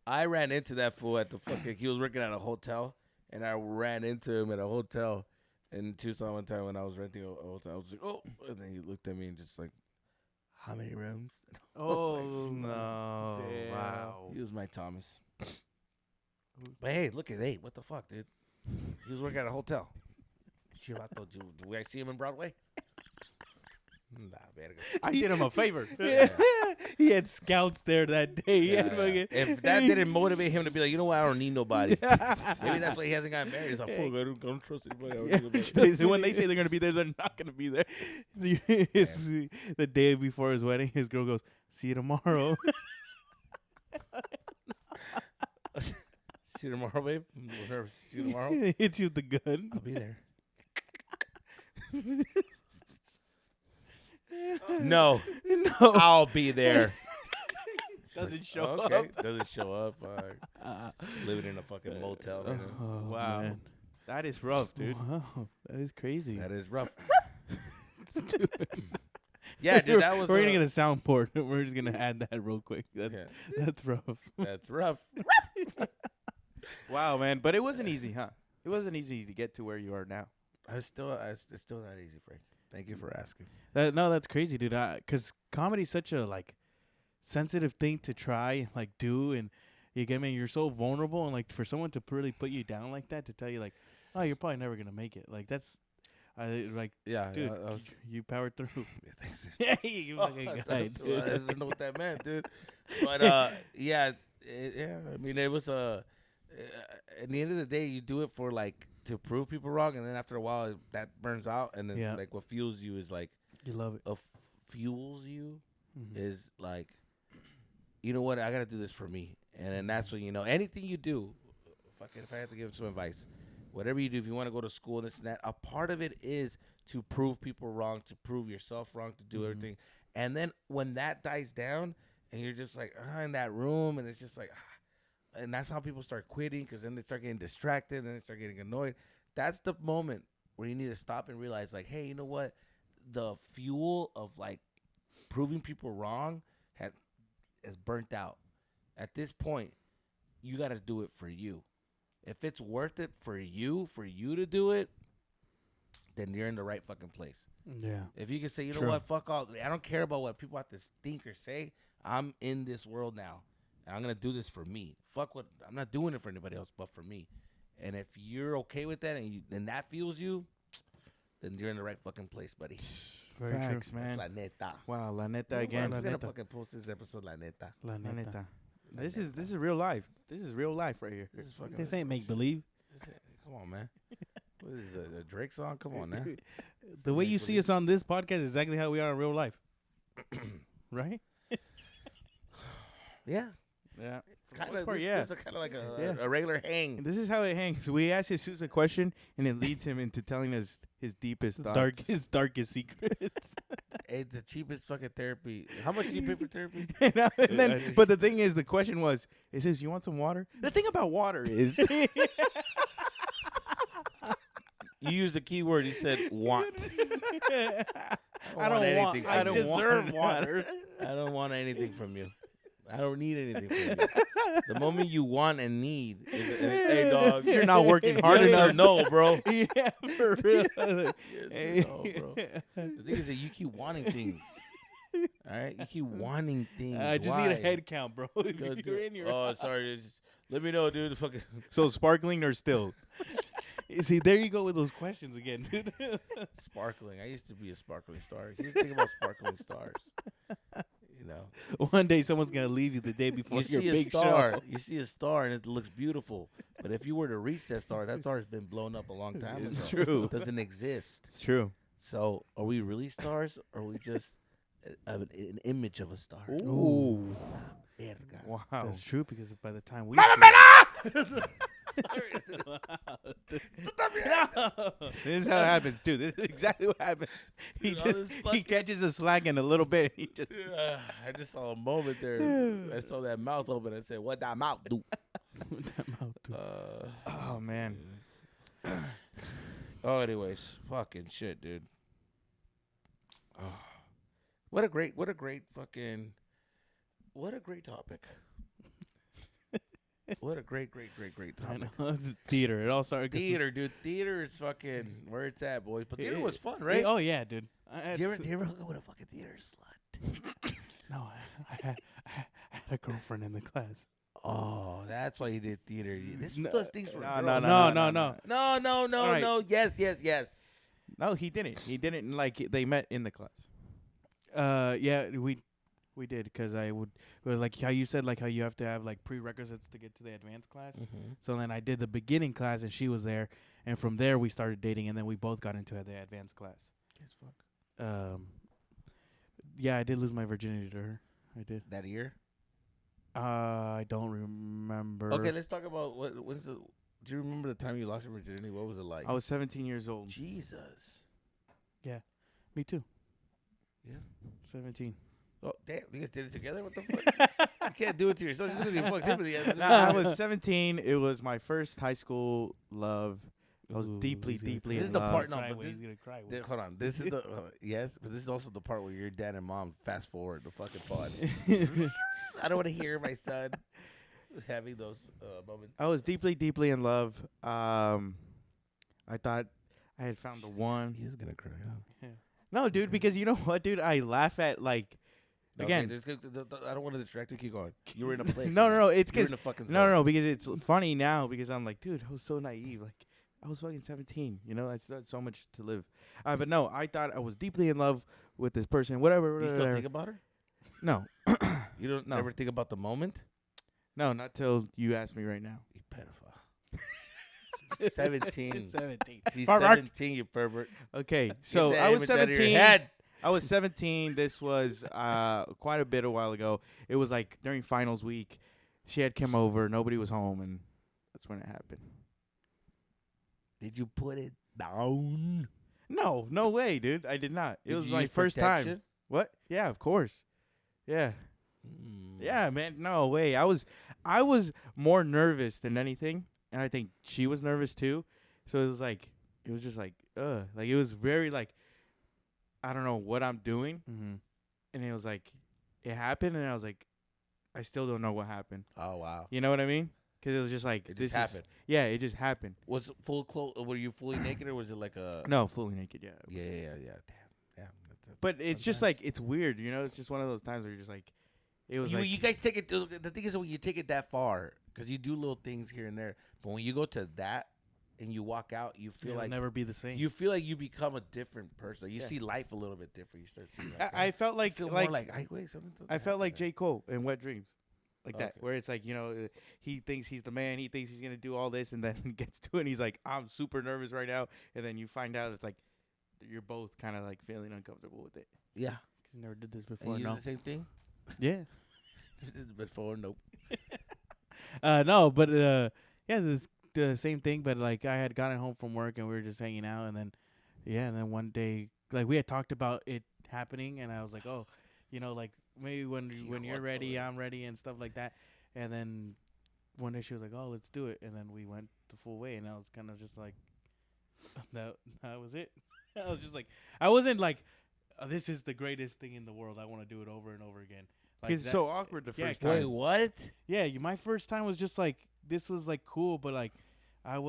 I ran into that fool at the fucking. He was working at a hotel, and I ran into him at a hotel in Tucson one time when I was renting a hotel. I was like, oh, and then he looked at me and just like, how many rooms? Oh, no. Damn. Wow. He was my Thomas. But hey, look at what the fuck, dude? He was working at a hotel. Chivato, do I see him in Broadway? Nah, verga. I did him a favor. Yeah. He had scouts there that day. Yeah. If that didn't motivate him to be like, you know what, I don't need nobody. Maybe that's why he hasn't gotten married. He's like, fuck, I don't trust anybody. When they say they're going to be there, they're not going to be there. The day before his wedding, his girl goes, see you tomorrow. See you tomorrow, babe. See you tomorrow. Hits you with the gun. I'll be there. No, I'll be there. Doesn't show okay. up. Doesn't show up. Living in a fucking motel. Right now. Oh, Wow. man. That is rough, dude. Wow, that is crazy. That is rough. Yeah, dude, that was. We're gonna get a soundboard. We're just gonna add that real quick. That's rough. That's rough. Wow, man. But it wasn't easy, huh? It wasn't easy to get to where you are now. It's still not easy, Frank. Thank you for asking. No, that's crazy, dude. Because comedy's such a like sensitive thing to try and like do, and you get me. You're so vulnerable, and like for someone to really put you down like that, to tell you like, oh, you're probably never gonna make it. Like that's, like, Yeah, dude, yeah, you powered through. Yeah, thanks. Yeah, you fucking guy, I dude. didn't know what that meant, dude. But yeah. I mean, it was at the end of the day, you do it for like to prove people wrong, and then after a while, that burns out, and then like what fuels you is like You love it. fuels you is like, you know what? I gotta do this for me, and then that's when anything you do. If I have to give some advice, whatever you do, if you want to go to school, this and that, a part of it is to prove people wrong, to prove yourself wrong, to do everything, and then when that dies down, and you're just like in that room, and it's just like, and that's how people start quitting because then they start getting distracted, and then they start getting annoyed. That's the moment where you need to stop and realize, like, hey, you know what? The fuel of like proving people wrong is burnt out. At this point, you got to do it for you. If it's worth it for you to do it, then you're in the right fucking place. Yeah. If you can say, you know what, fuck all, I don't care about what people have to think or say. I'm in this world now, and I'm gonna do this for me. Fuck what, I'm not doing it for anybody else, but for me. And if you're okay with that, and that fuels you, then you're in the right fucking place, buddy. Very Facts, true. Man. La neta. Wow, la neta again. I'm gonna fucking post this episode, la neta. La neta. This is real life. This is real life right here. This ain't make believe. Come on, man. What is this, a Drake song? Come on, man. The way you see us on this podcast is exactly how we are in real life. Right? Yeah. Yeah. Kind of, It's kind of like a regular hang. This is how it hangs. We ask Jesus a question, and it leads him into telling us his deepest thoughts. His darkest secrets. It's the cheapest fucking therapy. How much do you pay for therapy? and then, but the thing is, the question was, it says, you want some water? The thing about water is... You used the key word. You said want. I don't want. I deserve water. I don't want anything from you. I don't need anything from you. The moment you want and need, hey dog, you're not working hard yes enough. Or no, bro. Yeah, for real. Yes or no, bro. The thing is that you keep wanting things. All right, you keep wanting things. I just Why? need a head count, bro. You're in your oh, sorry. Just let me know, dude. Fucking. So sparkling or still? See, there you go with those questions again, dude. Sparkling. I used to be a sparkling star. You think about sparkling stars. You know, one day someone's gonna leave you the day before your big show. You see a star and it looks beautiful, but if you were to reach that star has been blown up a long time ago. It's true. It doesn't exist. It's true. So, are we really stars, or are we just an image of a star? Ooh. Wow. That's true because by the time we This is how it happens too. This is exactly what happens. He catches a slack in a little bit. He just I just saw a moment there. I saw that mouth open. I said, "What that mouth do?" Oh man. Oh, anyways, fucking shit, dude. Oh, what a great topic. What a great topic. Theater. It all started. Theater, dude. Theater is fucking where it's at, boys. But theater was fun, right? Oh yeah, dude. Do you ever hook up with a fucking theater slut? No, I had a girlfriend in the class. Oh, that's why you did theater. This does things for girls. No. Yes. No, he didn't. He didn't. Like they met in the class. Yeah, we did because it was like how you said, like how you have to have like prerequisites to get to the advanced class. Mm-hmm. So then I did the beginning class and she was there, and from there we started dating, and then we both got into the advanced class. Yes, fuck. Yeah, I did lose my virginity to her. I did. That year? I don't remember. Okay, let's talk about when's the. Do you remember the time you lost your virginity? What was it like? I was 17 years old. Jesus. Yeah, me too. Yeah, 17. Oh damn! You guys did it together? What the fuck? You can't do it to yourself just because you fucked him in the ass. I was 17. It was my first high school love. I was deeply This in is the love. part. No, Cry but when this, he's gonna cry. hold on. This is the yes, but this is also the part where your dad and mom fast forward the fucking pod. I don't want to hear my son having those moments. I was deeply in love. I thought I had found the one. He's gonna cry. Huh? No, dude, because you know what, dude? I laugh at like. Again, okay, I don't want to distract you. Keep going. You were in a place. No. It's because no, because it's funny now because I'm like, dude, I was so naive. Like, I was fucking 17. You know, that's so much to live. But no, I thought I was deeply in love with this person. Whatever. Do you still think about her? No. You don't ever think about the moment? No, not till you ask me right now. You pedophile. 17. 17. She's 17. You pervert. Okay, Get so that I was image out of your 17. head. I was 17. This was quite a bit a while ago. It was like during finals week. She had come over. Nobody was home, and that's when it happened. Did you put it down? No, no way, dude. I did not. It Did was you my use first time. protection? What? Yeah, of course. Yeah. Mm. Yeah, man. No way. I was more nervous than anything, and I think she was nervous too. So it was just like, like it was very like, I don't know what I'm doing, Mm-hmm. and it was like, it happened, and I was like, I still don't know what happened. Oh wow! You know what I mean? Because it was just like It this just happened. Yeah, it just happened. Was it full clothes? Were you fully naked, or was it like a? No, fully naked. Yeah. Yeah. Damn. But it's just like it's weird, you know. It's just one of those times where you're just like, it was like you guys take it. The thing is, when you take it that far, because you do little things here and there, but when you go to that and you walk out, you feel It'll like never be the same. you feel like you become a different person. You Yeah. see life a little bit different. You start seeing. Like, I felt like feel like more like I wait something. I felt like J. Cole in Wet Dreams. Like that, Okay. where it's like, you know, he thinks he's the man. He thinks he's going to do all this, and then gets to it, and he's like, I'm super nervous right now. And then you find out it's like you're both kind of like feeling uncomfortable with it. Yeah. 'Cause you never did this And before. you No. do the same thing. Yeah. Before, nope. No, but yeah, the same thing. But like, I had gotten home from work and we were just hanging out, and then one day, like we had talked about it happening, and I was like, oh, you know, like maybe when you're ready, I'm ready, and stuff like that. And then one day she was like, oh, let's do it, and then we went the full way, and I was kind of just like, that was it. I was just like, I wasn't like, this is the greatest thing in the world. I want to do it over and over again. Like It's that- so awkward the Yeah, first Wait, time. what? Yeah, my first time was just like, this was like cool, but like it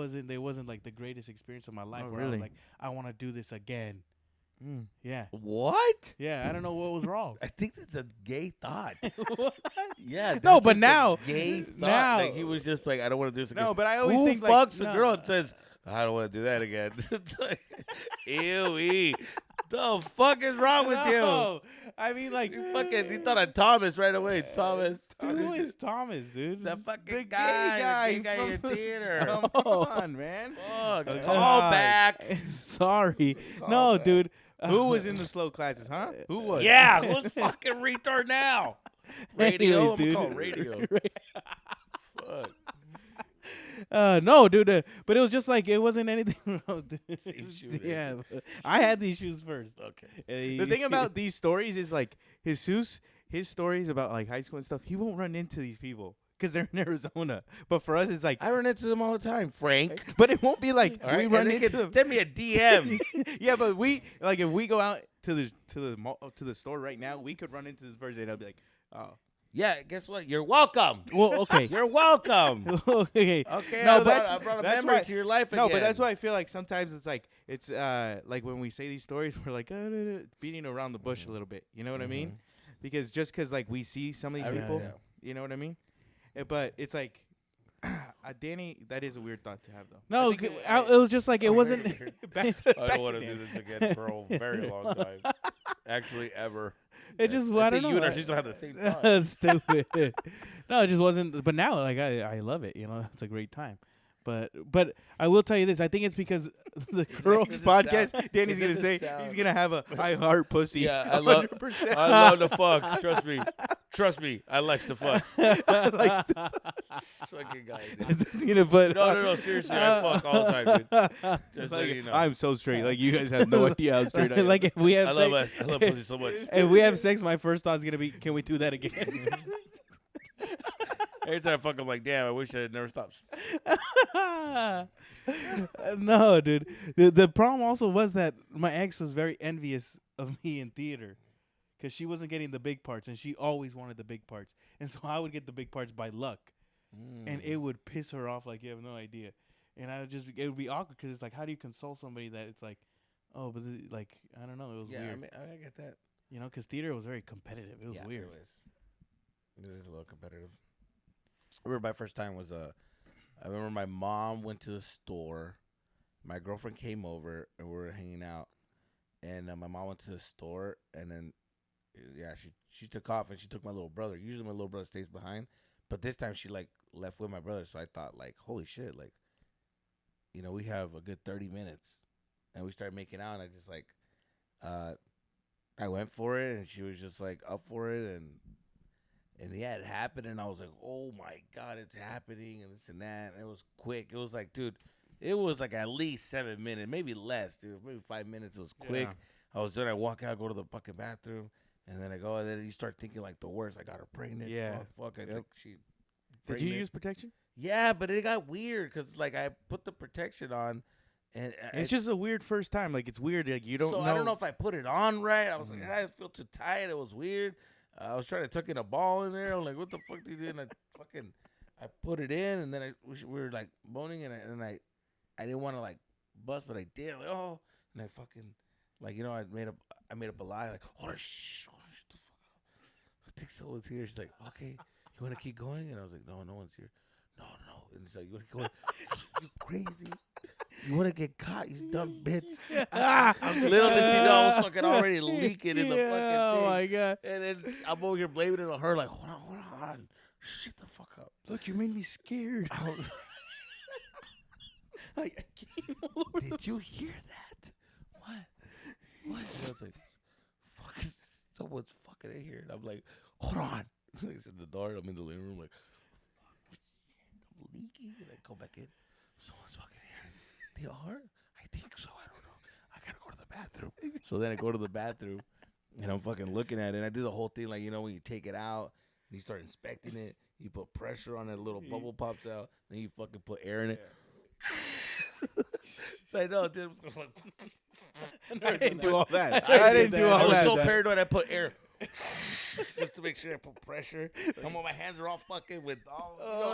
wasn't like the greatest experience of my life. Oh, where I was really? like, I want to do this again. Mm. Yeah, What? yeah. I don't know what was wrong. I think that's a gay thought. What? Yeah. No, that's but just a now- gay thought. now- Like, he was just like, I don't want to do this again. No, but I always Who think fucks like, a no. girl and says, I don't want to do that again? It's like, ew. The fuck is wrong with No, I mean like, you? You thought of Thomas right away. Thomas. who is Thomas, dude? The fucking the guy. gay The gay guy in from your the- theater. Come on, man. Fuck. Okay. Call back. Sorry, Call no, back. dude. Who was in the slow classes, huh? Who was? Yeah, who's fucking retard now? Radio. Anyways, dude. I'm calling radio. Fuck. No, dude. But it was just like, it wasn't anything wrong. Dude. Same shoe, right? Yeah, but I had these shoes first. Okay. The thing about these stories is like his stories about like high school and stuff. He won't run into these people because they're in Arizona. But for us, it's like, I run into them all the time, Frank. but it won't be like All right, we and run they into can them. send me a DM. Yeah, but we like if we go out to the store right now, we could run into this person and I'll be like, oh, Yeah, guess what? You're welcome. Well, okay. You're welcome. Okay. Okay, No, I that's- brought a that's memory why- to your life again. no, but that's why I feel like sometimes it's like like when we say these stories, we're like beating around the bush a little bit. You know what I mean? Because like we see some of these I- people, yeah. you know what I mean? But it's like, Danny, that is a weird thought to have though. No, I think it was just like, it wasn't. back to, I back don't want to to do Dan. this again for a very long time. Actually, ever. It just, I I think don't you know. and Narciso have the same thought. Stupid. No, it just wasn't. But now, like, I love it. You know, it's a great time. But I will tell you this. I think it's because the girls. This Doesn't podcast, sound- Danny's it gonna doesn't say sound- he's gonna have a I heart pussy. Yeah, I love- 100%. I love the fuck. Trust me. Trust me. I like the fucks. Like, Fucking guy, dude. he's gonna put. No. Seriously, I fuck all the time, dude. Just so Like, you know. I'm so straight. Like you guys have no idea how straight I am. Like, if we have I sex, love pussy so much. if we have sex, my first thought is gonna be, can we do that again? Every time I fuck, I'm like, damn, I wish it never stops. No, dude. The problem also was that my ex was very envious of me in theater because she wasn't getting the big parts, and she always wanted the big parts. And so I would get the big parts by luck, and it would piss her off like you have no idea. And it would be awkward because it's like, how do you console somebody that it's like, oh, but like, I don't know, it was Yeah, weird. I get that. You know, because theater was very competitive. It was weird. It is a little competitive. I remember my first time was I remember my mom went to the store. My girlfriend came over and we were hanging out. And my mom went to the store and then she took off and she took my little brother. Usually my little brother stays behind, but this time she like left with my brother. So I thought like, holy shit, like, you know, we have a good 30 minutes, and we started making out. And I just like, I went for it, and she was just like up for it, and yeah, it happened, and I was like, oh my god, it's happening, and this and that. And it was quick. It was like, dude, it was like at least 7 minutes, maybe less, dude, maybe 5 minutes. It was quick. Yeah. I was done. I walk out, go to the fucking bathroom, and then I go, and then you start thinking like the worst. I got her pregnant. Yeah. Oh, fuck. I think she. Did you pregnant. use protection? Yeah, but it got weird because like I put the protection on, and It's just a weird first time. Like it's weird. Like you don't so know. I don't know if I put it on right. I was like, I feel too tight. It was weird. I was trying to tuck in a ball in there. I'm like, what the fuck do you do? And I put it in, and then we were like boning, and I didn't want to like bust, but I did. Like, oh, and I fucking like I made up a lie. Like, oh shh, the fuck up. I think someone's here. She's like, okay, you want to keep going? And I was like, no one's here. No. And he's like, you want to go? You crazy? You want to get caught? You dumb bitch. Little did she know I was fucking already leaking in the fucking thing. Oh my god! And then I'm over here blaming it on her. Like, hold on. Shut the fuck up. Look, you made me scared. I came all over. Did you hear that? What? And I was like, fucking, someone's fucking in here. And I'm like, hold on. It's in the door. I'm in the living room. Like, I'm leaking. And I go back in. Someone's fucking here. They are? I think so. I don't know. I gotta go to the bathroom. So then I go to the bathroom, and I'm fucking looking at it. And I do the whole thing, like, when you take it out, and you start inspecting it, you put pressure on it, a little bubble pops out, then you fucking put air in it. So I know, dude. I didn't do all that. I didn't do all that. I was so paranoid. I put air just to make sure I put pressure. My hands are all fucking with all. You know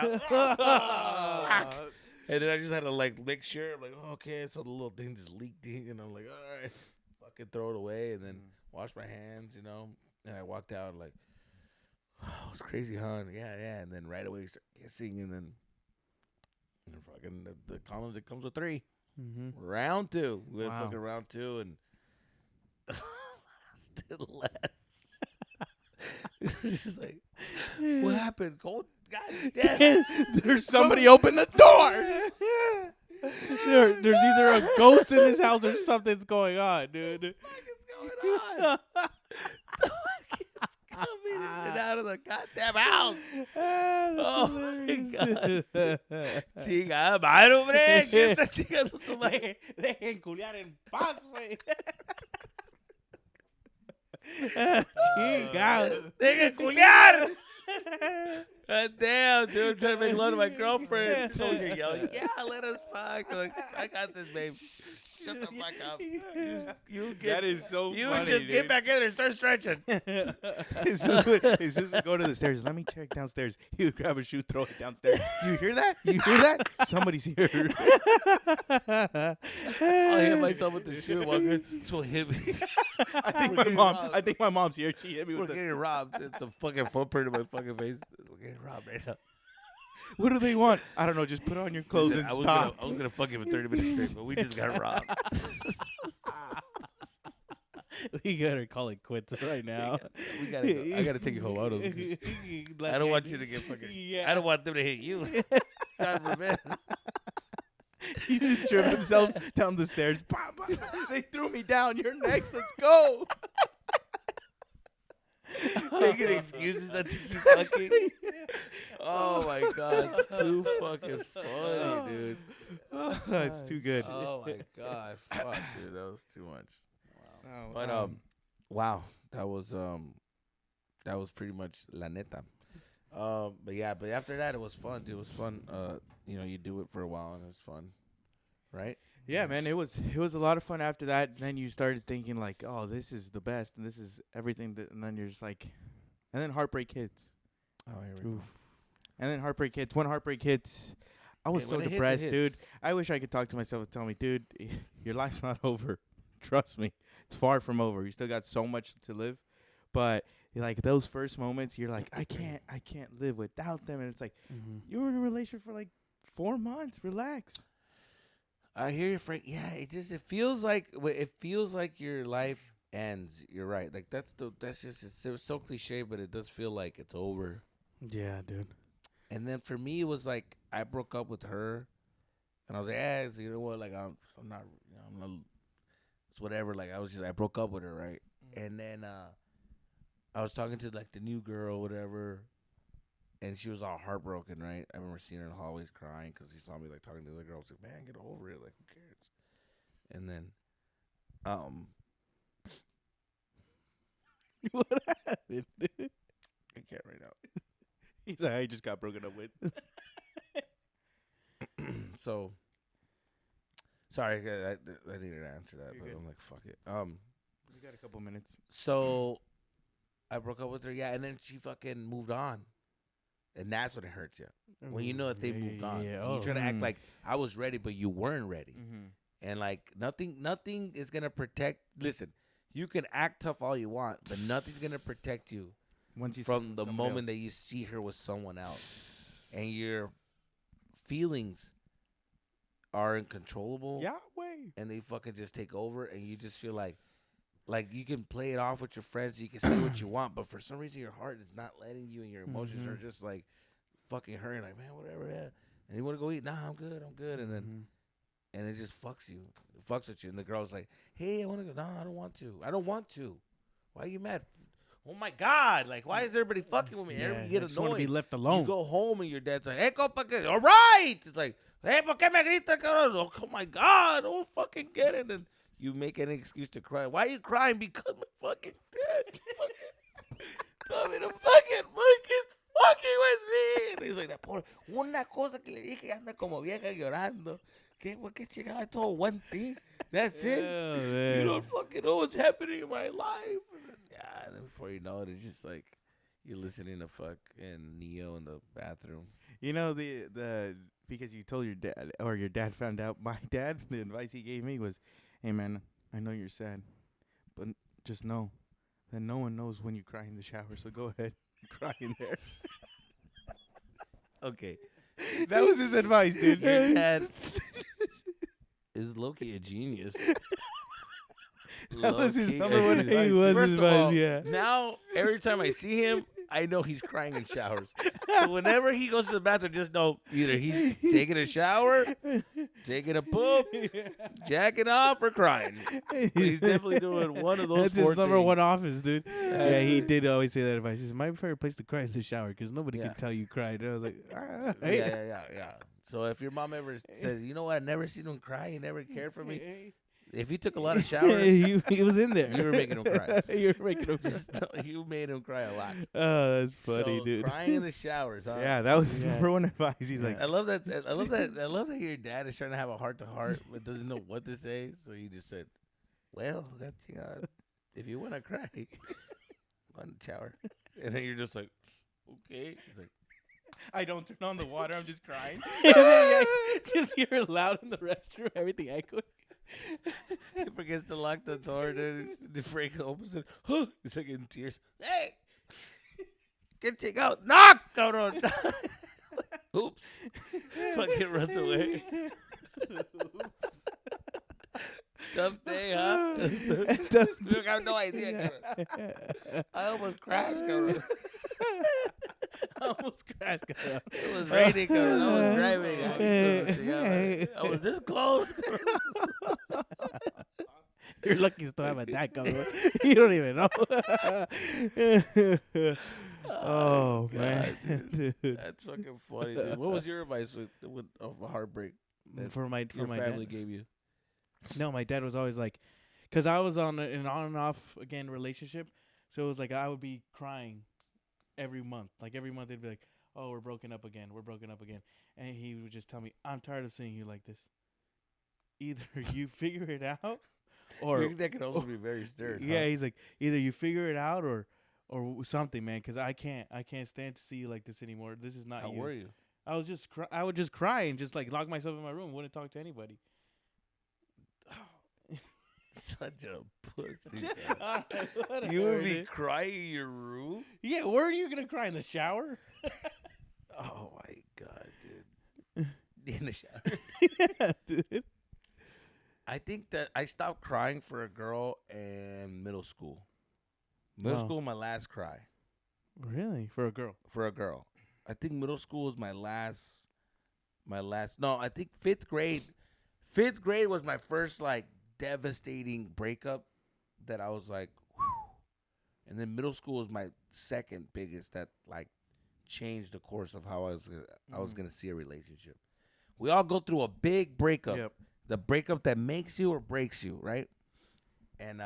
what I mean? And then I just had to like make sure. I'm like, okay, so the little thing just leaked in, and I'm like, all right, fucking throw it away, and then wash my hands, And I walked out like, oh, it was crazy, huh? Yeah. And then right away we start kissing, and then fucking the condoms. It comes with 3. Mm-hmm. Round 2. We went Wow. fucking round 2, and still less. It's just like, what happened? God damn. There's somebody open the door. There's either a ghost in this house or something's going on, dude. What is going on? Someone keeps coming in and out of the goddamn house. Oh my god. Chinga madre, hombre. ¿Qué está chingando su madre? Dejen culiar en paz, güey. Chingado. Dejen culiar. God damn, dude. I'm trying to make love to my girlfriend. So you're yelling, yeah, let us fuck. Like, I got this, babe. Shut the fuck up. You get, That is so you funny, just dude. get back in there and start stretching. As soon as we go to the stairs, let me check downstairs. He would grab a shoe, throw it downstairs. You hear that? You hear that? Somebody's here. I'll hit myself with the shoe. So hit me. I think my mom's here. She hit me We're with the. getting robbed. It's a fucking footprint in my fucking face. We're getting robbed right now. What do they want? I don't know. Just put on your clothes and stop. I was gonna fuck him for 30 minutes straight, but we just got robbed. We gotta call it quits right now. We gotta go. I gotta take you home. I don't want you to get fucking. Yeah. I don't want them to hit you. God forbid. He just tripped himself down the stairs. Bah, bah. They threw me down. You're next. Let's go. Making excuses not to keep fucking. Oh my god, too fucking funny, dude. It's too good. Oh my god, fuck, dude, that was too much. Oh, But wow, that was pretty much la neta. But after that it was fun, dude. It was fun. You do it for a while and it was fun, right? yeah, man, it was a lot of fun after that. And then you started thinking like, oh, this is the best, and this is everything. And then you're just like, and then Heartbreak hits. Oh, here we go. And then Heartbreak hits. When Heartbreak hits, I was Hey, so when it hits, it depressed, hits. dude. I wish I could talk to myself and tell me, dude, your life's not over. Trust me, it's far from over. You still got so much to live. But like those first moments, you're like, I can't live without them. And it's like, you were in a relationship for like 4 months. Relax. I hear you, Frank. Yeah, it feels like your life ends. You're right. Like that's just it's so cliche, but it does feel like it's over. Yeah, dude. And then for me, it was like I broke up with her, and I was like, so you know what? Like I'm not. it's whatever. Like I broke up with her, right? And then I was talking to like the new girl, whatever, and she was all heartbroken, right? I remember seeing her in the hallways crying because she saw me like talking to the other girl. I was like, man, get over it. Like, who cares? And then, What happened? I can't right now. He's like, I just got broken up with. So, sorry, I needed to answer that, You're but good. I'm like, fuck it. We got a couple minutes. So I broke up with her, yeah, and then she fucking moved on, and that's when it hurts you. When you know that they moved on, Yeah. and you try to act Mm. like I was ready, but you weren't ready, Mm-hmm. and like nothing is gonna protect. Listen, you can act tough all you want, but nothing's gonna protect you Once you from the moment that you see her with someone else, and your feelings are uncontrollable. Yahweh. And they fucking just take over, and you just feel like you can play it off with your friends, you can say what you want, but for some reason your heart is not letting you, and your emotions are just like fucking hurting. Like, man, whatever, yeah. And you want to go eat? Nah, I'm good. And then and it just fucks you. It fucks with you. And the girl's like, hey, I want to go. No, I don't want to. Why are you mad? Oh my God! Like, why is everybody fucking with me? Everybody get I just want to be annoyed. left alone. You go home and your dad's like, hey, compa, que-" all right. It's like, hey, ¿por qué me grita, cabrón? Oh my God, don't fucking get it. And you make any excuse to cry. Why are you crying? Because my fucking dad fucking told me to fucking with me. And he's like, that poor, una cosa que le dije, anda como vieja llorando. ¿Qué? ¿Por qué chingada? I told one thing. That's it. Oh, You man. don't fucking know what's happening in my life. And then before you know it, it's just like you're listening to fucking Neo in the bathroom. You know the because you told your dad or your dad found out. My dad, the advice he gave me was, "Hey man, I know you're sad, but just know that no one knows when you cry in the shower. So go ahead, cry in there." Okay. That was his advice, dude. Your dad is low-key a genius. That was his Low-key number a one genius. advice. was First his of advice, all, yeah. Now, every time I see him, I know he's crying in showers. So whenever he goes to the bathroom, just know either he's taking a shower, taking a poop, jacking off, or crying. He's definitely doing one of those That's four his number things. one office, dude. Yeah, That's he it. did always say that advice. He said, my favorite place to cry is the shower because nobody Yeah. can tell you cried. I was like, Yeah. So if your mom ever says, you know what, I never seen him cry, he never cared for me. If he took a lot of showers, he was in there. You were making him cry. You were making him cry. just know you made him cry a lot. Oh, that's funny, So, dude. Crying in the showers, huh? Yeah, that was his Yeah. number one advice. He's like, I love that. I love that your dad is trying to have a heart to heart, but doesn't know what to say. So he just said, "Well, if you want to cry, go in the shower." And then you're just like, "Okay." He's like, I don't turn on the water. I'm just crying. And then, yeah, just hear it loud in the restroom, everything echoing. he forgets to lock the door. Then the Frank opens it. He's like in tears. Hey, get you out! Knock, cabrón. Oops. Fucking runs away. Tough day, huh? Look, I have no idea. Cabrón. I almost crashed, cabrón. Almost crashed. It was raining, cabrón. I was driving. I was this close. You're lucky you still have a dad, cabrón. You don't even know. Oh, man. dude. Dude. That's fucking funny, dude. What was your advice with of a heartbreak that For my family dad. gave you? No, my dad was always like, because I was on an on and off again relationship, so it was like I would be crying every month. Like every month they'd be like, "Oh, we're broken up again. We're broken up again," and he would just tell me, "I'm tired of seeing you like this. Either you figure it out, or That could also be very stern. yeah." He's like, "Either you figure it out, or something, man, because I can't stand to see you like this anymore. This is not How you." were you? I was just I would just cry and just like lock myself in my room, wouldn't talk to anybody. Such a pussy. Alright, You would whatever, be dude. crying in your room? Yeah, where are you gonna cry in the shower? Oh my god, dude. In the shower. Yeah, dude. I think that I stopped crying for a girl in middle school. Middle Wow. school, my last cry Really? For a girl? for a girl. I think middle school was my last. No, I think fifth grade. Fifth grade was my first like devastating breakup that I was like, whew. And then middle school was my second biggest that like changed the course of how I was gonna see a relationship. We all go through a big breakup. Yep. The breakup that makes you or breaks you, right? And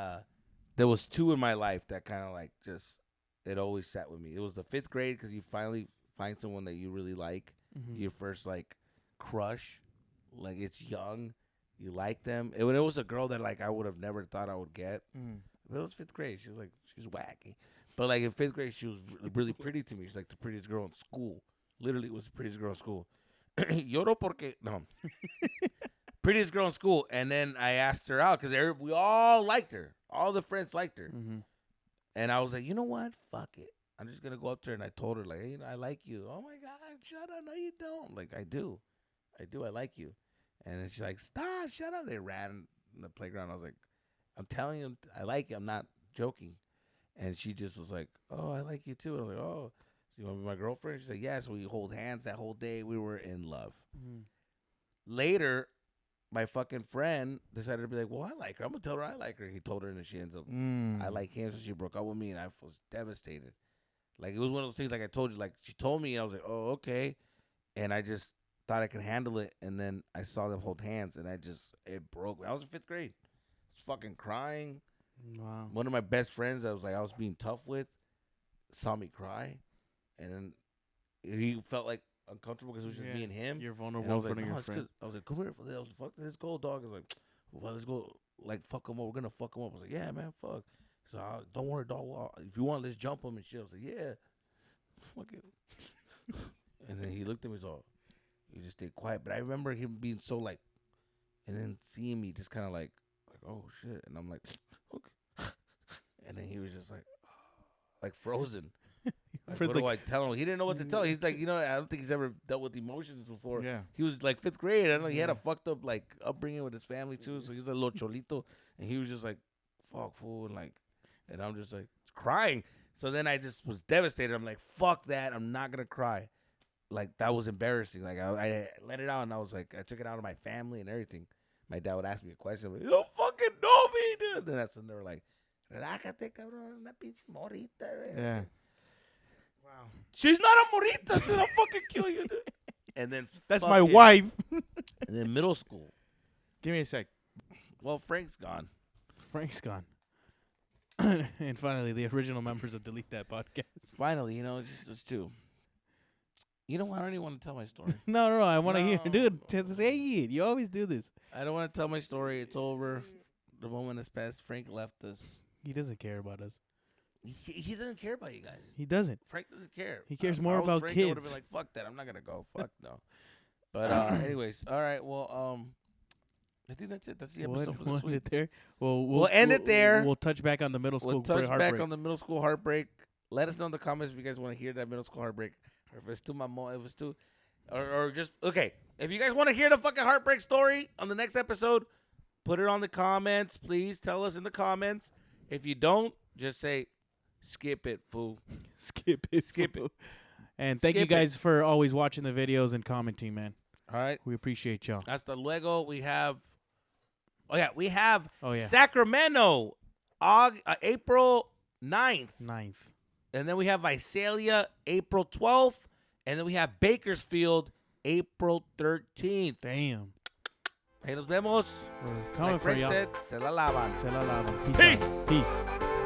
there was two in my life that kind of like just, it always sat with me. It was the 5th grade because you finally find someone that you really like. Mm-hmm. Your first like crush, like it's young, you like them. It was a girl that like I would have never thought I would get. But it was 5th grade. She was like, she's wacky. But like in 5th grade, she was really pretty to me. She's like the prettiest girl in school. Literally was the prettiest girl in school. Lloro porque no. Prettiest girl in school. And then I asked her out because we all liked her. All the friends liked her. Mm-hmm. And I was like, you know what? Fuck it. I'm just going to go up to her. And I told her, like, hey, I like you. Oh, my God. Shut up. No, you don't. Like, I do. I like you. And then she's like, stop. Shut up. They ran in the playground. I was like, I'm telling you, I like you. I'm not joking. And she just was like, oh, I like you, too. And I was like, oh, so you want to be my girlfriend? She's like, yeah. So we hold hands that whole day. We were in love. Mm-hmm. Later, my fucking friend decided to be like, well, I like her. I'm going to tell her I like her. He told her, and then she ends up, I like him. So she broke up with me, and I was devastated. Like, it was one of those things, like I told you, like, she told me, and I was like, oh, okay. And I just thought I could handle it. And then I saw them hold hands, and it broke me. I was in 5th grade. I was fucking crying. Wow. One of my best friends I was being tough with saw me cry. And then he felt like uncomfortable because it was just me and him. You're And vulnerable I in was front like, of no, your friend. I was like, come here. I was like, fuck, let's go, dog. I was like, well, let's go, like, fuck him up. We're going to fuck him up. I was like, yeah, man, fuck. So, don't worry, dog. Well, if you want, let's jump him and shit. I was like, yeah. Fuck it. And then he looked at me, so he just stayed quiet. But I remember him being so, like, and then seeing me just kind of like, oh, shit. And I'm like, okay. And then he was just like frozen. Like, what do I tell him? He didn't know what to tell. He's like, I don't think he's ever dealt with emotions before. Yeah. He was like 5th grade. I don't know. He had a fucked up like upbringing with his family too. So he was a little cholito, and he was just like, "Fuck, fool," and I'm just like crying. So then I just was devastated. I'm like, "Fuck that! I'm not gonna cry." Like that was embarrassing. Like I let it out, and I was like, I took it out on my family and everything. My dad would ask me a question. I'm like, you don't fucking know me, dude. Then that's when they were like, "Relájate, cabrón, una pinche morita." Yeah. Wow. She's not a morita, dude. I'll fucking kill you, dude. And then That's my wife. And then middle school. Give me a sec. Well, Frank's gone. Frank's gone. And finally, the original members of Delete That Podcast. Finally, it's just us two. You know what? I don't even want to tell my story. No. I want to hear. No. Dude, say it. You always do this. I don't want to tell my story. It's over. The moment has passed. Frank left us. He doesn't care about us. He doesn't care about you guys. He doesn't. Frank doesn't care. He cares If more I was about Frank, I would have kids. been like, fuck that. I'm not going to go. Fuck no. But anyways, all right. Well, I think that's it. That's the episode for this We'll end week. it there. Well, We'll end it there. We'll touch back on the middle school We'll touch heartbreak. back on the middle school heartbreak. Let us know in the comments if you guys want to hear that middle school heartbreak, or if it's too if it's too, or just okay. If you guys want to hear the fucking heartbreak story on the next episode, put it on the comments. Please tell us in the comments. If you don't, just say, skip it, fool. Skip it. And thank you guys for always watching the videos and commenting, man. All right. We appreciate y'all. Hasta luego. We have Oh, yeah. Sacramento, April 9th. 9th. And then we have Visalia, April 12th. And then we have Bakersfield, April 13th. Damn. Ahí nos vemos. We're coming Like for Frank y'all. said, se la lavan. Se la lavan. Peace. Out. Peace.